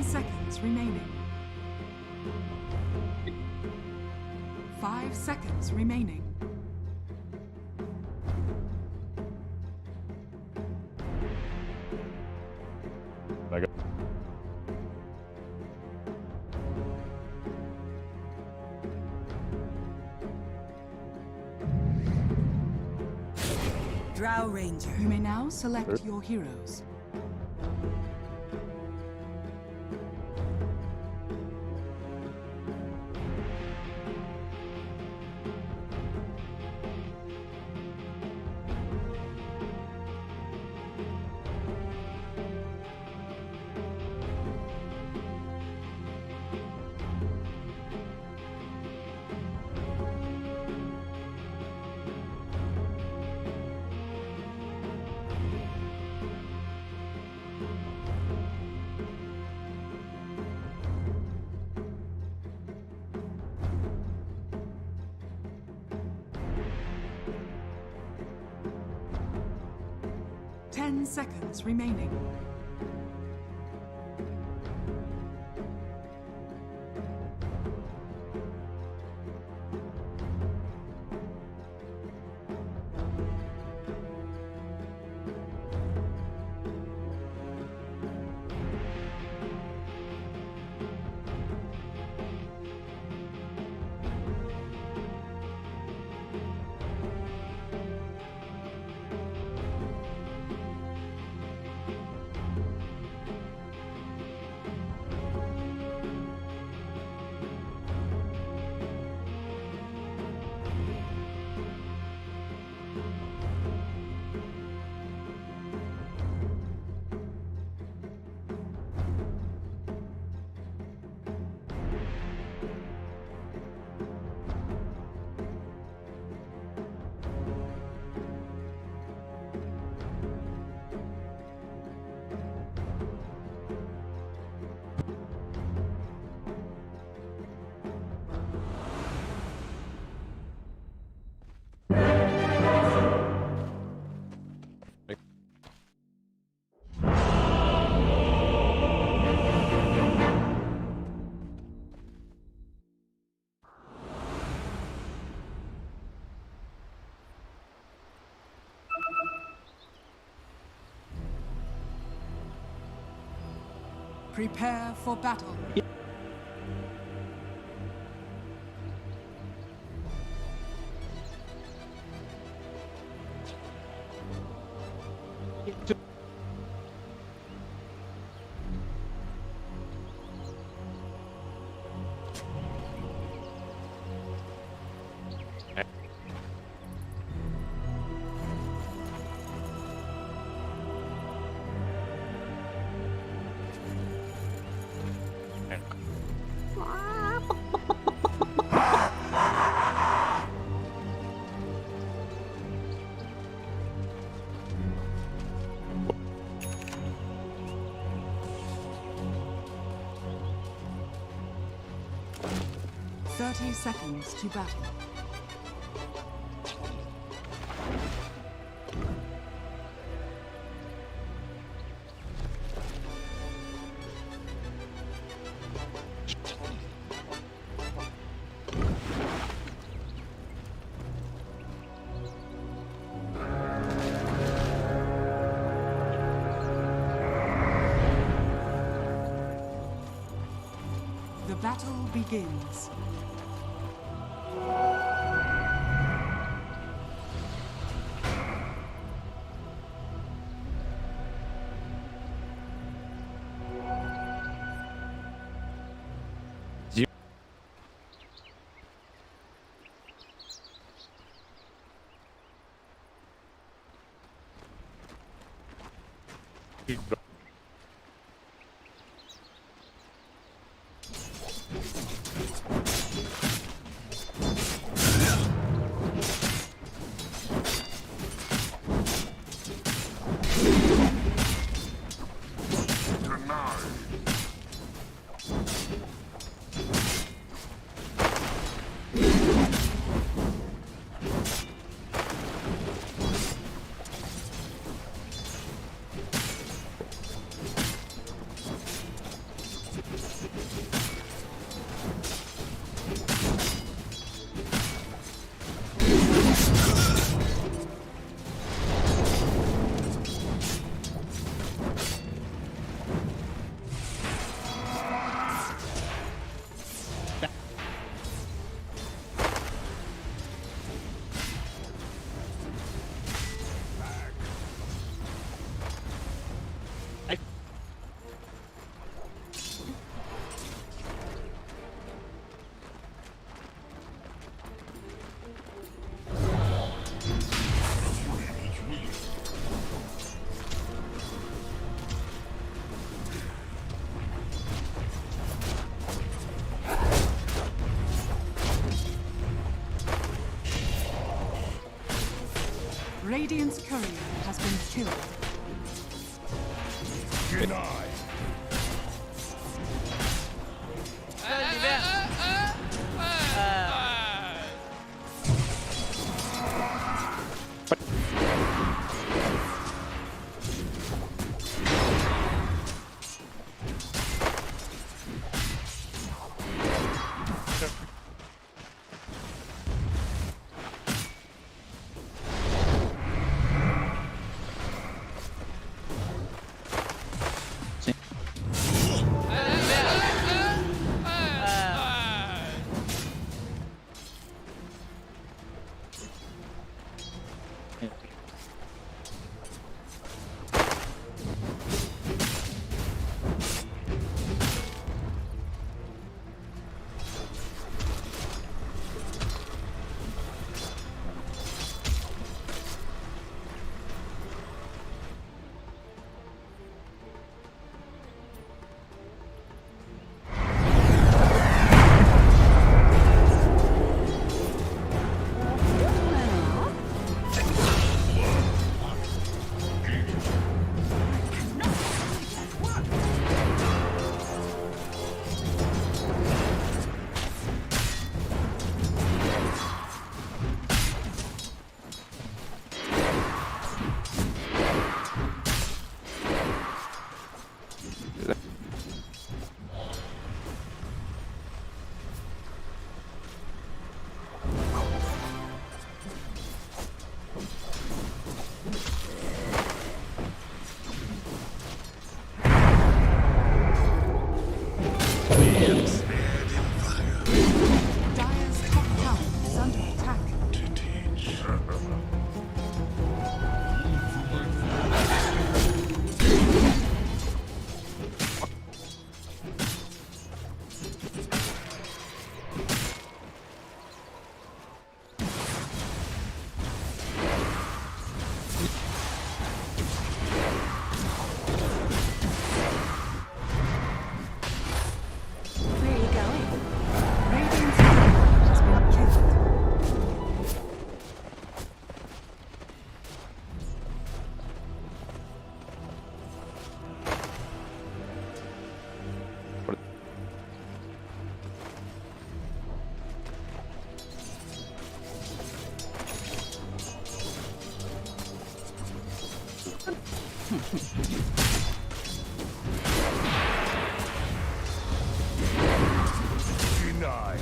Seconds remaining. 5 seconds remaining. I got 'Drow Ranger. You may now select your heroes. Seconds remaining. Prepare for battle. 30 seconds to battle. The battle begins. Radiant's courier has been killed. Denied. Denied.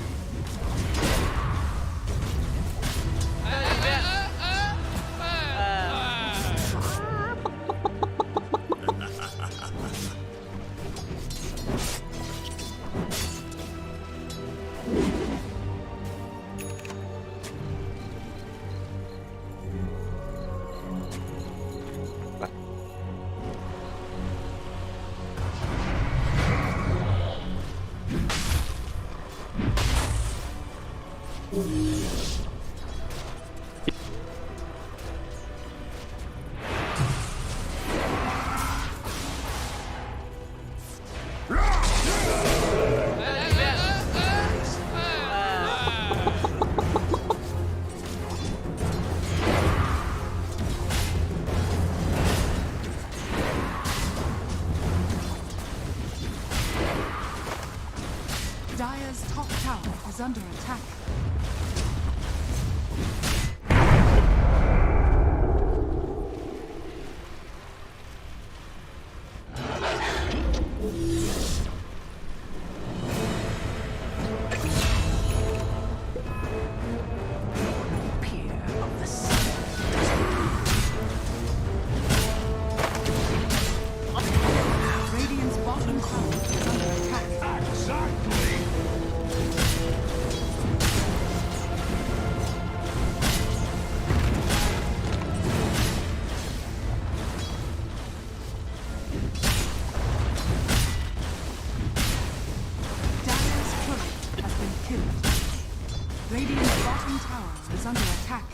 Dire's top tower is under attack. Radiant's bottom tower is under attack. Exactly. Dire's turret has been killed. Radiant's bottom tower is under attack.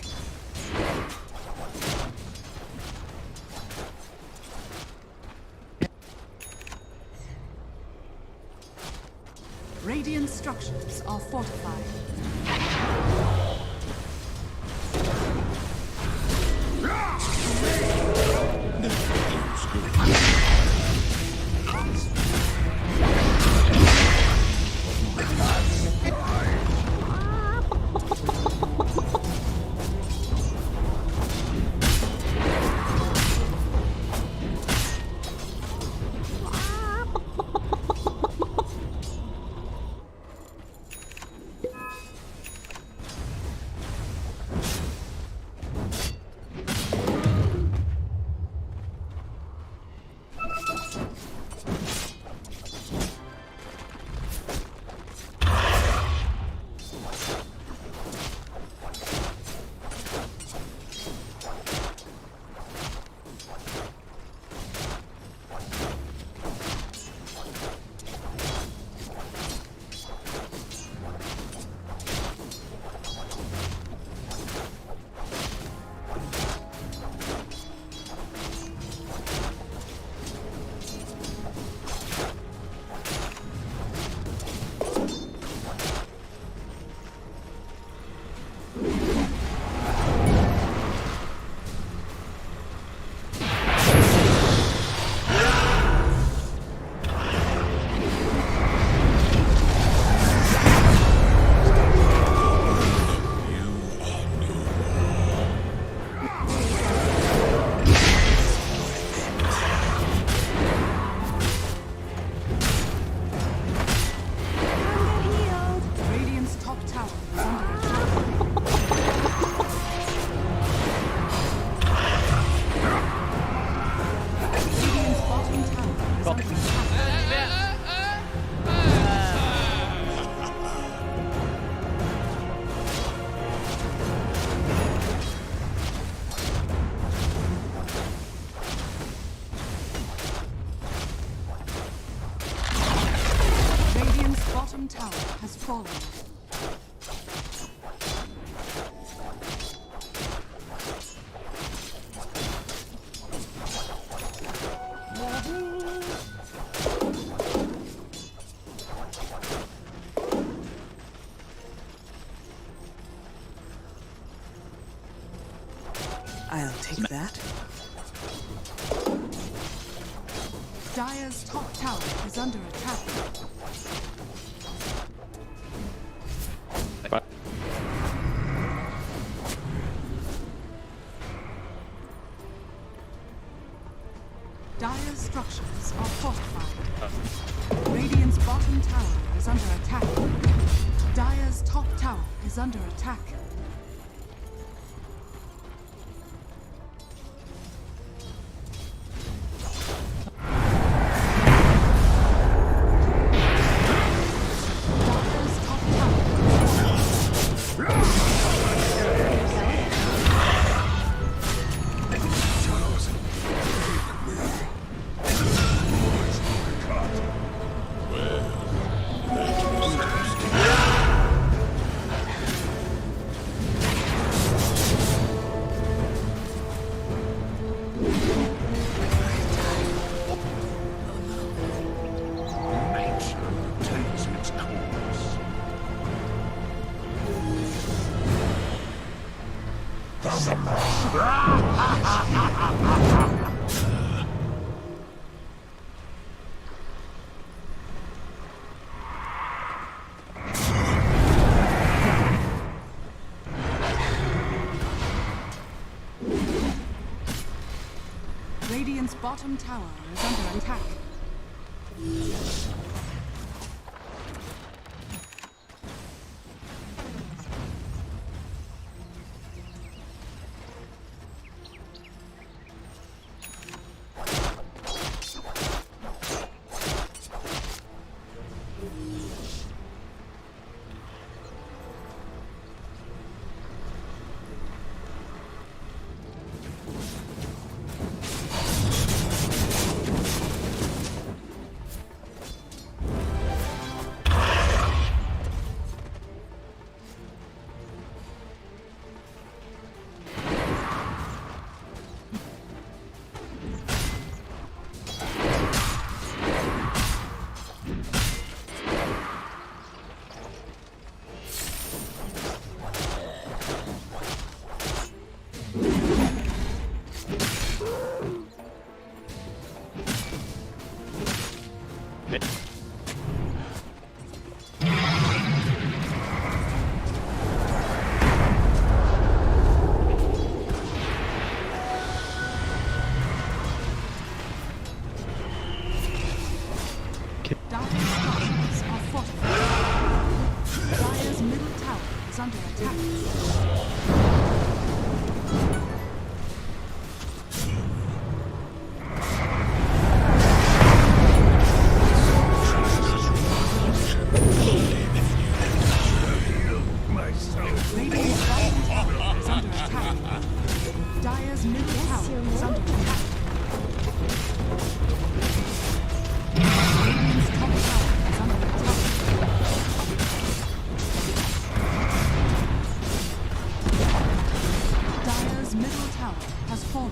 Radiant structures are fortified. Radiant's top tower is under attack. Radiant's bottom tower is under attack. Radiant's bottom tower has fallen. I'll take that. Dire's top tower is under attack. But Dire's structures are fortified. Radiant's bottom tower is under attack. Dire's top tower is under attack. Dire's top tower Nature takes its course. Radiant's bottom tower is under attack. Dire's structures are fortified. Dire's middle tower is under attack. Myself. Radiant's bottom tower is under attack. Dire's middle tower is under attack. Radiant's top tower is under attack. Dire's middle tower has fallen.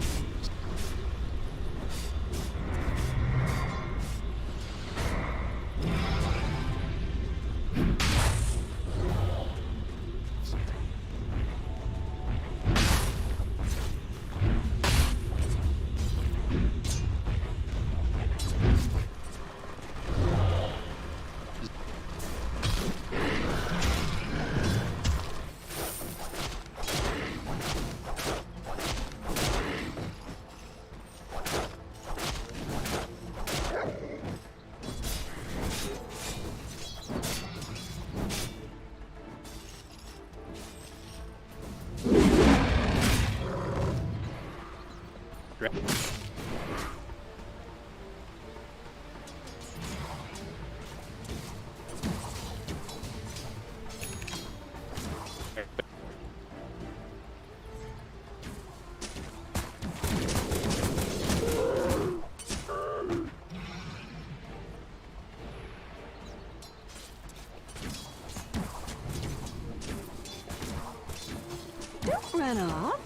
Don't run off.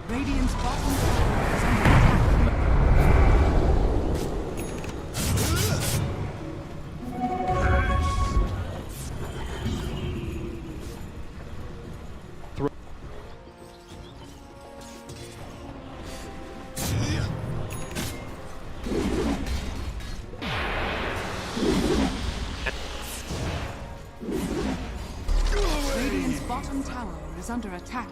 Radiant's bottom tower is under attack. Radiant's bottom tower is under attack.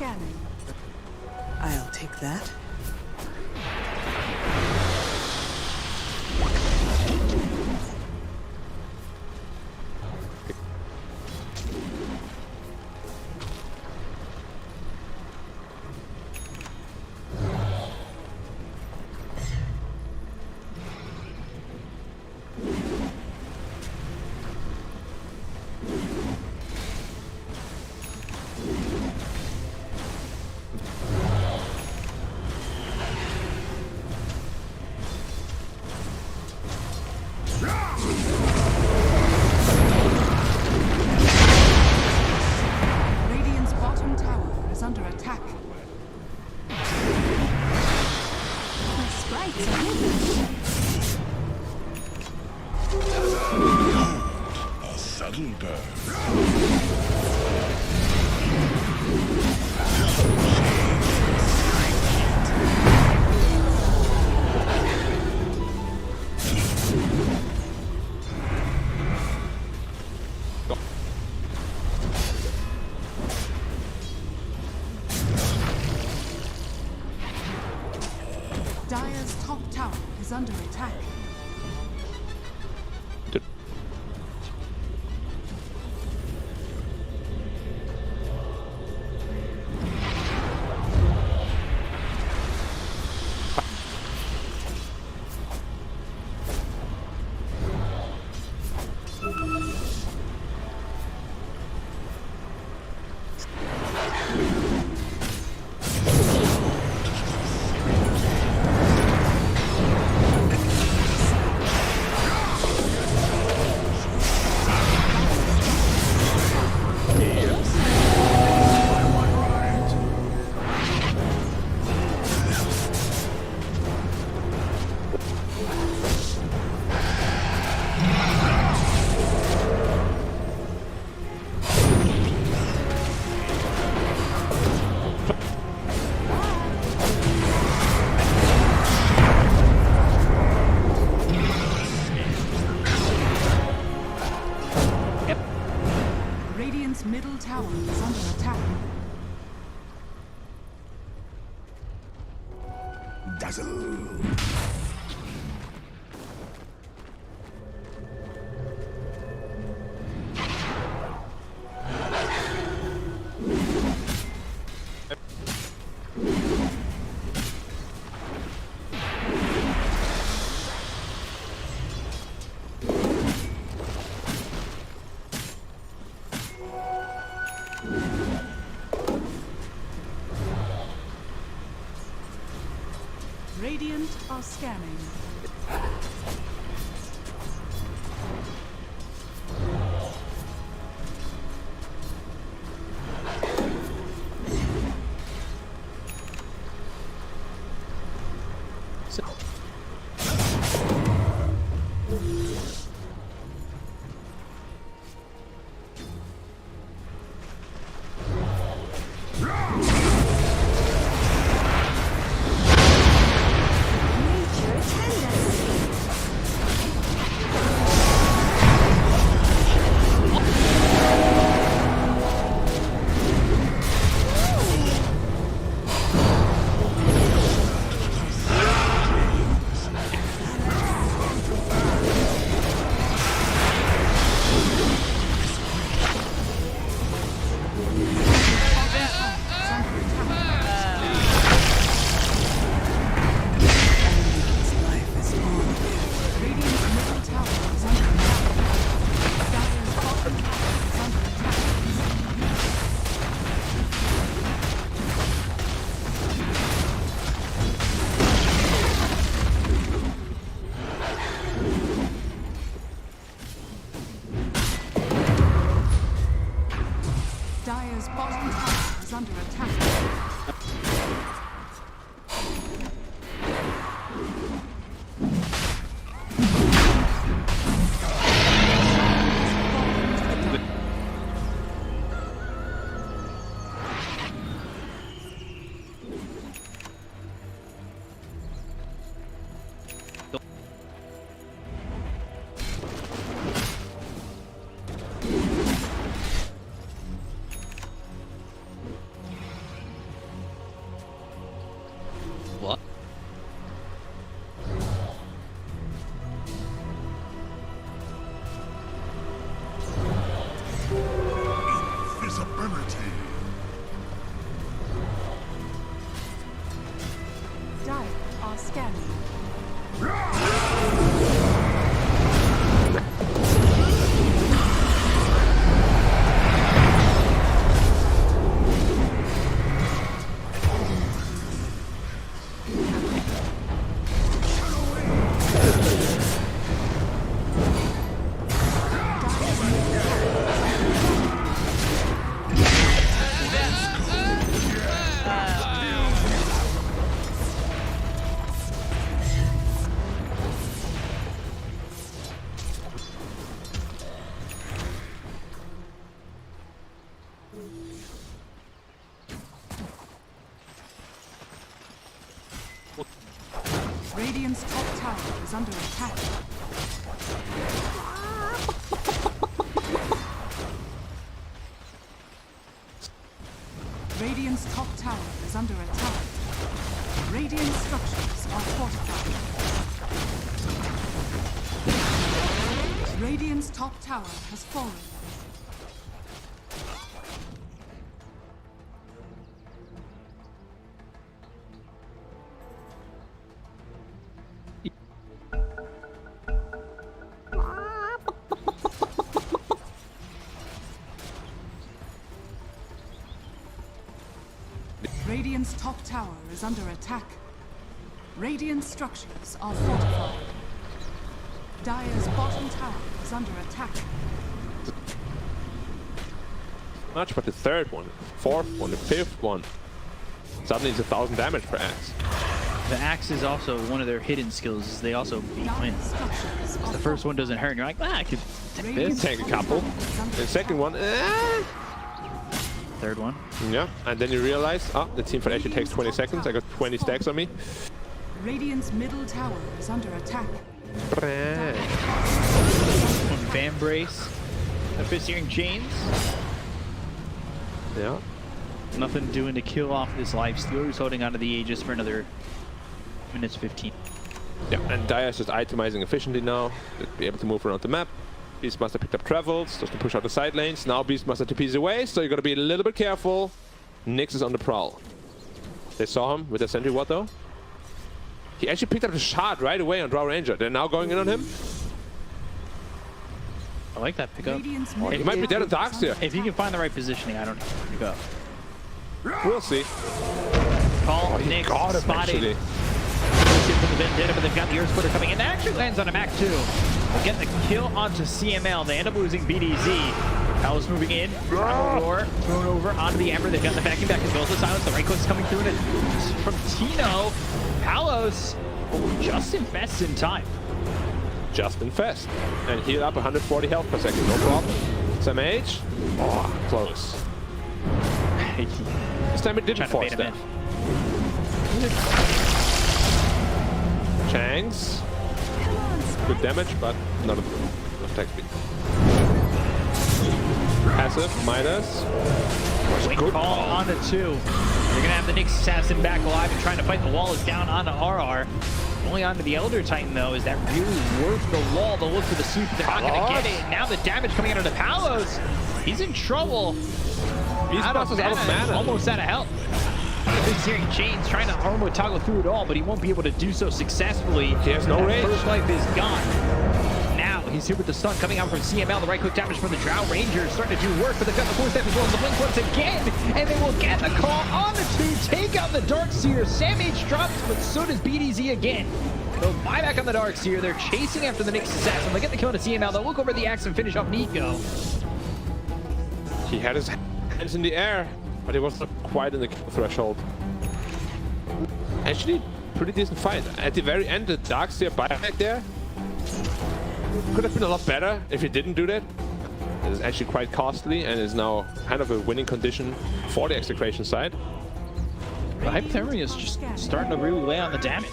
scanning. I'll take that. Radiant's bottom tower is under attack. The sprites are hidden. A subtle burn. Dire's top tower is under attack. Radiant's middle tower is under attack. Dazzle. Radiant are scanning. Dire's bottom tower is under attack. Dire are scanning. Radiant's top tower is under attack. Radiant's top tower is under attack. Radiant structures are fortified. Radiant's top tower has fallen. Radiant's top tower is under attack. Radiant structures are fortified. Dire's bottom tower is under attack. Much, but the third one, fourth one, the fifth one, suddenly it's 1,000 damage per axe. The axe is also one of their hidden skills. Is they also beat win. Dire's structures are The first one doesn't hurt, and you're like, I could take this. Take a couple. The second one, Third one. yeah, and then you realize, the team fight actually takes 20 seconds. I got 20 stacks on me. Radiant's middle tower is under attack. One Van Brace. The Fist-Searing Chains. Yeah. Nothing doing to kill off this lifestealer who's holding onto the Aegis for another minutes 15. Yeah, and Dire's just itemizing efficiently now. To be able to move around the map. Beastmaster picked up travels, just to push out the side lanes. Now Beastmaster TP's away, so you gotta be a little bit careful. Nyx is on the prowl. They saw him with the sentry ward though. He actually picked up the shot right away on Drow Ranger. They're now going in on him. I like that pickup. Radiant's He middle might be tower dead at Darks is here. under If you can find the right positioning, I don't know. Pick up. We'll see. Call, He Nyx, got him spotted. actually. From the Vendetta, but they've got the Earth Splitter coming in. That actually lands on a Mac too. They'll get the kill onto CML. They end up losing BDZ. Palos moving in. Roar thrown over onto the Ember. They've got the backing back as well as the silence. The right click's coming through, and it's from Tino. Palos just invests in time. Just infest. And heal up 140 health per second, no problem. Some age. Oh, close. This time it didn't Trying to bait force him that. Changs. Good damage, but not enough attack speed. Passive, Midas. Wait, call on the 2. You're gonna have the Nyx assassin back alive and trying to fight the wall is down onto RR. Only onto the Elder Titan though. Is that really worth the wall? They'll look for the suit, but they're not gonna get it. Now the damage coming out of the Palos. He's in trouble. Out of mana. Almost out of health. Fist-Searing Chains trying to armor toggle through it all, but he won't be able to do so successfully. He has no range. First life is gone. Now he's here with the stun coming out from CML. The right click damage from the Drow Ranger starting to do work, but they've got the 4-step as well as the blink once again, and they will get the call on the 2, take out the Darkseer. Samage drops, but so does BDZ again. They'll buy back on the Darkseer. They're chasing after the Nyx assassin. They get the kill on the CML. They'll look over the axe and finish off Nico. He had his hands in the air, but he wasn't quite in the kill threshold. Actually, pretty decent fight. At the very end, the Darkseer buyback there could have been a lot better if he didn't do that. It is actually quite costly and is now kind of a winning condition for the Execration side. The Hypothermia is just starting to really lay on the damage.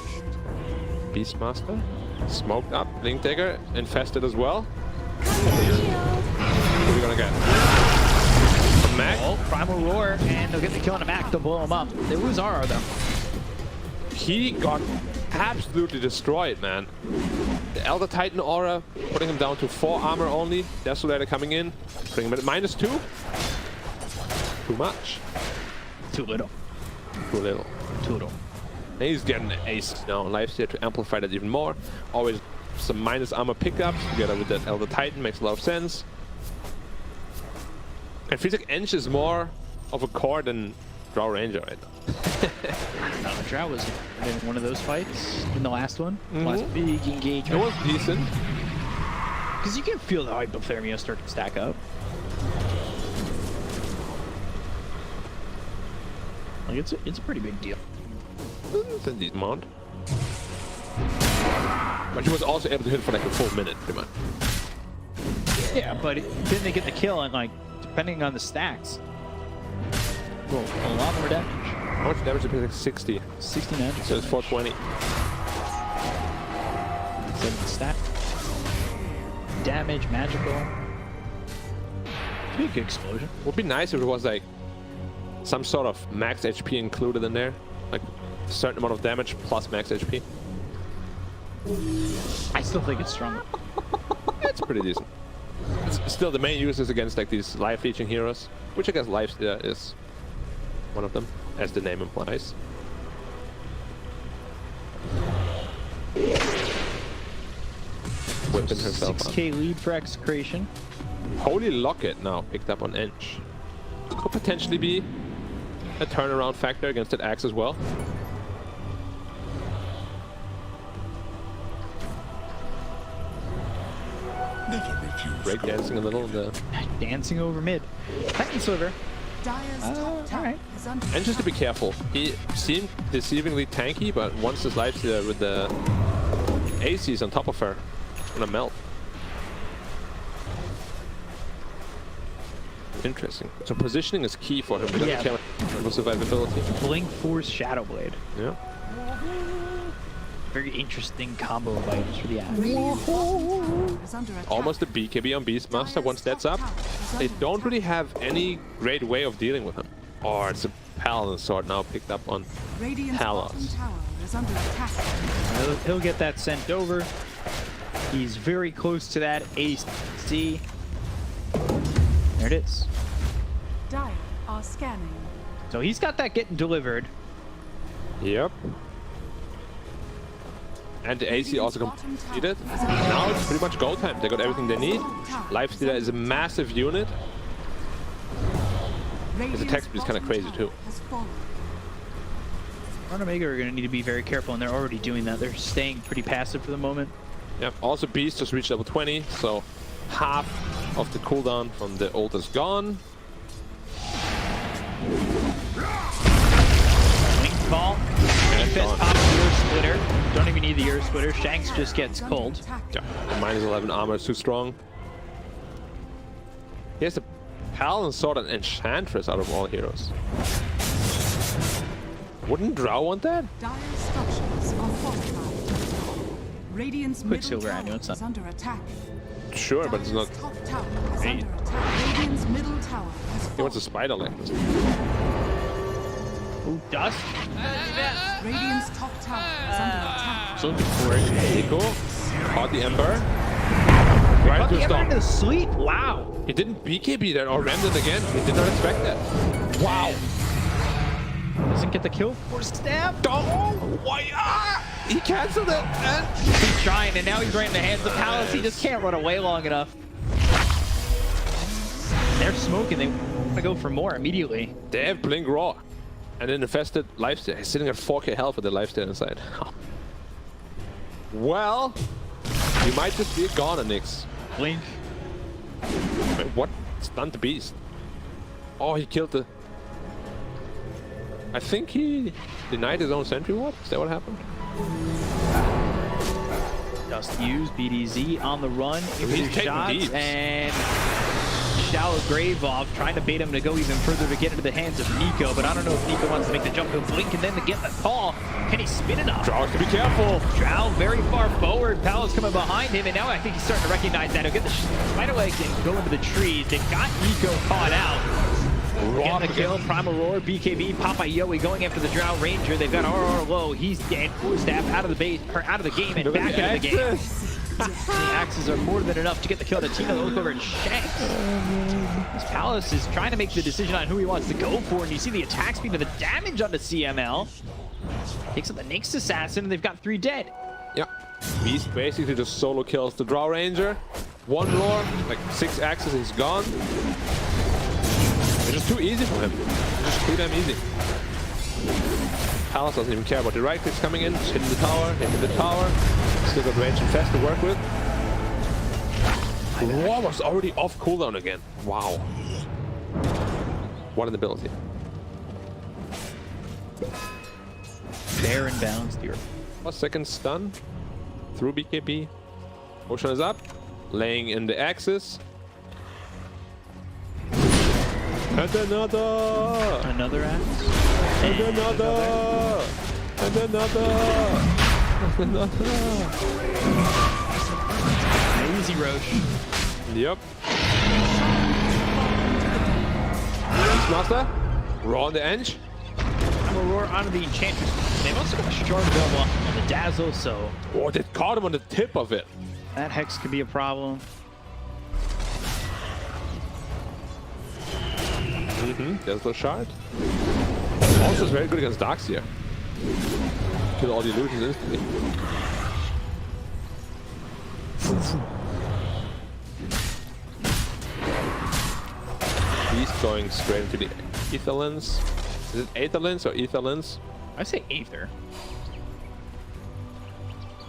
Beastmaster, smoked up, Blink Dagger, infested as well. What are we gonna get? A Mac? Oh, Primal Roar, and they'll get the kill on the Mac. They'll blow him up. They lose RR though. He got absolutely destroyed, man. The Elder Titan aura, putting him down to 4 armor only. Desolator coming in, putting him at -2. too much. Too little. Too little. Too little. And he's getting an ace now on Lifesteal to amplify that even more. Always some minus armor pickups together with that Elder Titan makes a lot of sense. And feels like Ench is more of a core than Drow Ranger right now. Drow was in one of those fights in the last one. Last big engagement. It was decent. Because you can feel the hypothermia start to stack up. Like it's a pretty big deal. It's a decent amount. But he was also able to hit for like a full minute, pretty much. Yeah, but didn't they get the kill? And like, depending on the stacks, well, a lot more damage. How much damage did he like 60? 69. So it's 420. 7 stack. Damage, magical. It'd be a good explosion. Would be nice if it was like some sort of max HP included in there. Like a certain amount of damage plus max HP. I still think it's stronger. It's pretty decent. It's still the main use is against like these life leeching heroes, which I guess Lifesteal is one of them, as the name implies. Whipping herself 6k lead for Execration. Holy Locket now picked up on Ench. Could potentially be a turnaround factor against that axe as well. Never refuse. Break dancing a little in the... Dancing over mid. Titan Sliver. Dire's top tower alright. is under And just to be attack. careful, he seemed deceivingly tanky, but once his Lifesteal with the ACs on top of her, it's gonna melt. Interesting. So positioning is key for him. He doesn't Yeah. care about survivability. Blink Force Shadow Blade. Yeah. Very interesting combo of items for the axe. Radiant's bottom tower is under attack. Almost a BKB on Beastmaster once that's up. They don't really have any great way of dealing with him. Or it's a Paladin sword now picked up on Radiant's Palos. bottom tower is under attack. He'll get that sent over. He's very close to that AC. There it is. Dire are scanning. So he's got that getting delivered. Yep. And the AC also completed. Now it's pretty much go time. They got everything they need. Lifestealer is a massive unit. His attack speed is kinda crazy too. Ron Omega are going to need to be very careful, and they're already doing that. They're staying pretty passive for the moment. Yep. Also Beast just reached level 20, so half of the cooldown from the ult is gone. Link ball. Fist pop the ear splitter. Don't even need the ear splitter. Shanks just gets cold. Yeah. Minus 11 armor is too strong. He has a Paladin sword and Enchantress out of all heroes. Wouldn't Drow want that? Dire structures are fortified. Radiant's middle Quicksilver, I know tower it's not- is under attack. Sure, but it's not. Dire's top tower is Hey. under attack. Radiant's middle tower has He wants a fallen. spider like this. Ooh, dust. Radiant's top tower is under attack. So looking for it. Nico caught the Ember. Right Caught to the Ember into stop. the sleep. Wow. He didn't BKB that or rammed it again. He did not expect that. Wow. Doesn't get the kill. Or stab. Oh, why? Ah! He canceled it. And He's trying, and now he's right in the hands of Palace. He just can't run away long enough. They're smoking. They want to go for more immediately. they have Blink Raw. And then infested Lifesteal. He's sitting at 4k health with the Lifesteal inside. Well, you might just be a goner, Nyx. Blink. Wait, what? Stunned the beast. Oh, he killed the... I think he denied his own sentry ward. Is that what happened? Dust used. BDZ on the run. He's Into taking shots. deeps. And Shallow Grave off, trying to bait him to go even further to get into the hands of Nico. But I don't know if Nico wants to make the jump to Blink and then to get the call. Can he spin it up? Drow has to be careful. Drow very far forward. Palace coming behind him, and now I think he's starting to recognize that. He'll get the spider legs and go into the trees. They've got Nico caught out. Getting the kill. Primal Roar, BKB, Papa Yowie going after the Drow Ranger. They've got RR low. He's dead. Staff out of the base, or out of the game, and Look at back the into the game. access. The axes are more than enough to get the kill to Tina. Look over at Shanks. This Palace is trying to make the decision on who he wants to go for, and you see the attack speed and the damage onto CML. Takes out the next assassin, and they've got 3 dead. Yeah. Beast basically just solo kills the Drow Ranger. 1 roar, like 6 axes, he's gone. It's just too easy for him. It's just too damn easy. Palace doesn't even care about the right clicks coming in. Just hitting the tower, hitting the tower. Still got range and fast to work with. Roar was already off cooldown again. Wow. What an ability. Fair and balanced here. 1 stun through BKB. Motion is up, laying in the axis. And Another axe. and another, and another, and another. Easy Roche. Yep. Beastmaster, raw on the edge. Roar onto the Enchantress. They've also got a shard double on the Dazzle, so Oh, they caught him on the tip of it. that Hex could be a problem. Dazzle shard. Also, is very good against Darkseer. Kill all the illusions instantly. Beast going straight into the Aether Lens. Is it Aether Lens or Aether Lens? I say Aether.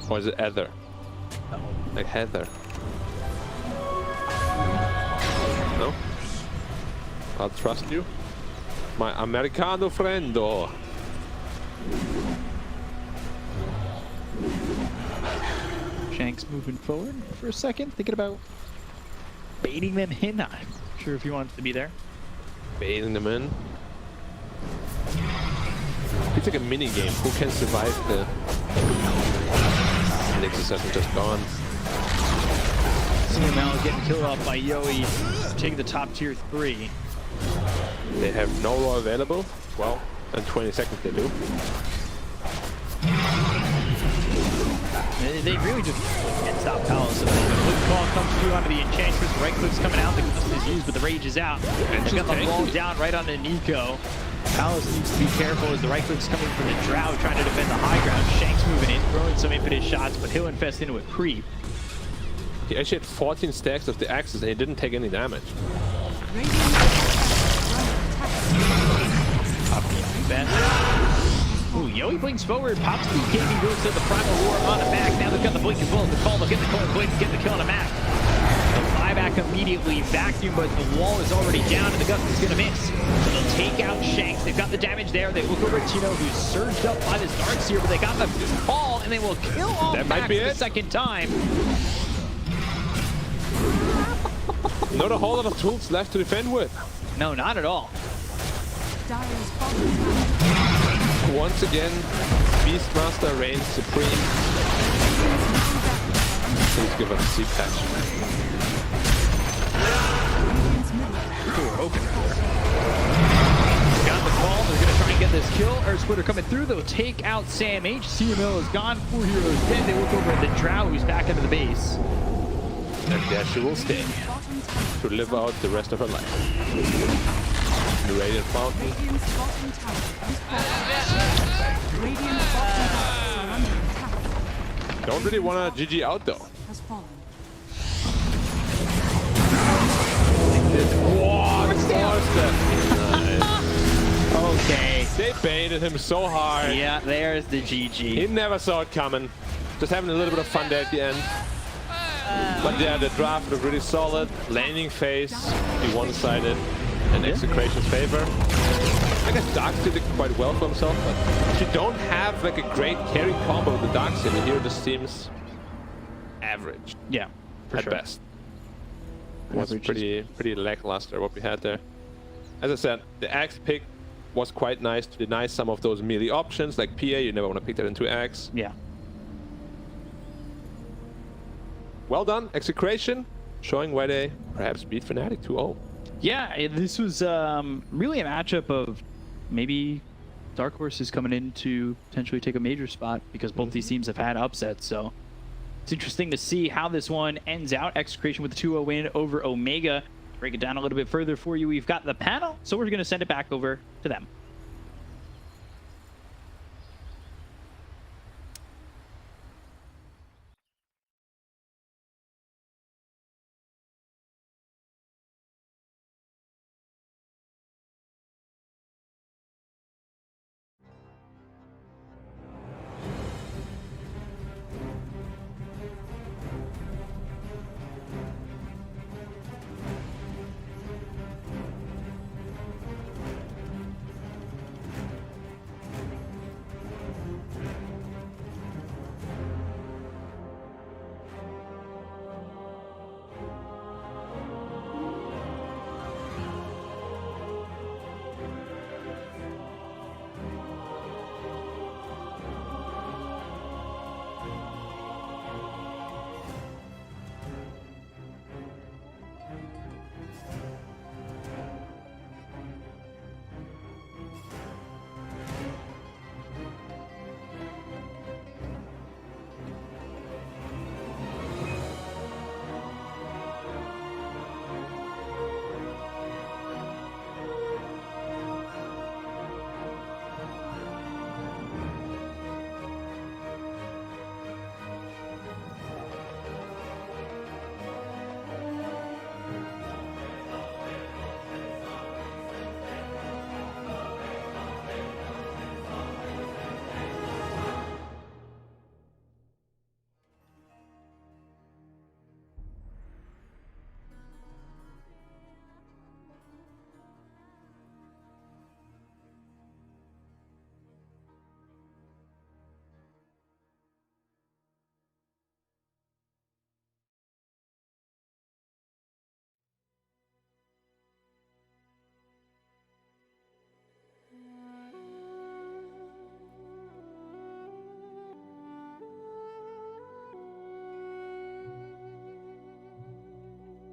Or is it Ether? Like Heather? No? I'll trust you. My Americano friendo. Shanks moving forward for a second, thinking about baiting them in. Not sure if he wants to be there. Baiting them in. It's like a mini game. Who can survive the next assassin just gone? CML getting killed off by Yoey, taking the top tier 3. They have no raw available. Well, in 20 seconds they do. They really just can't stop Palace. The quick call comes through onto the Enchantress. Right click's coming out. The ghost is used, but the rage is out. They've got the roll down right onto Nico. Palace needs to be careful as the right click's coming from the Drow, trying to defend the high ground. Shanks moving in, throwing some impetus shots, but he'll infest into a creep. He actually had 14 stacks of the axes and he didn't take any damage. Ooh, Yoey blinks forward, pops the BKB, goes to the primal roar on a Mac. Now they've got the blink as well as the call. They'll get the call and blink, get the kill on a Mac. They'll fly back immediately, vacuum, but the wall is already down and the Gust is going to miss. So they'll take out Shanks. They've got the damage there. They look over at Tino, who's surged up by this Darkseer, but they got the call and they will kill off Mac for the second time. Not a whole lot of tools left to defend with. No, not at all. Dire's bottom tower. Once again, Beastmaster reigns supreme. Please give us a seat patch. Got the call. They're going to try and get this kill. Earth Splitter coming through. They'll take out Sam H. CML is gone. 4 heroes dead. They look over at the Drow, who's back into the base. And there she will stay to live out the rest of her life. The Radiant Fountain. Radiant's bottom tower is fallen. Radiant's bottom towers are under attack. Don't really want to GG out though. Has fallen. What? Okay. They baited him so hard. Yeah, there's the He GG. never saw it coming. Just having a little bit of fun there at the end. But yeah, the draft looked really solid. Laning phase, be one-sided, in Execration's favor. I guess Darkseer did quite well for himself, but if you don't have like a great carry combo with the Darkseer, the hero just seems average Yeah, for at sure. best. It was Average pretty lackluster what we had there. As I said, the Axe pick was quite nice to deny some of those melee options, like PA, you never want to pick that into Axe. Yeah. Well done, Execration, showing why they perhaps beat Fnatic 2-0. Yeah, this was really a matchup of maybe Dark Horse is coming in to potentially take a major spot because both these teams have had upsets. So It's interesting to see how this one ends out. Execration with a 2-0 win over Omega. Break it down a little bit further for you. We've got the panel, so we're going to send it back over to them.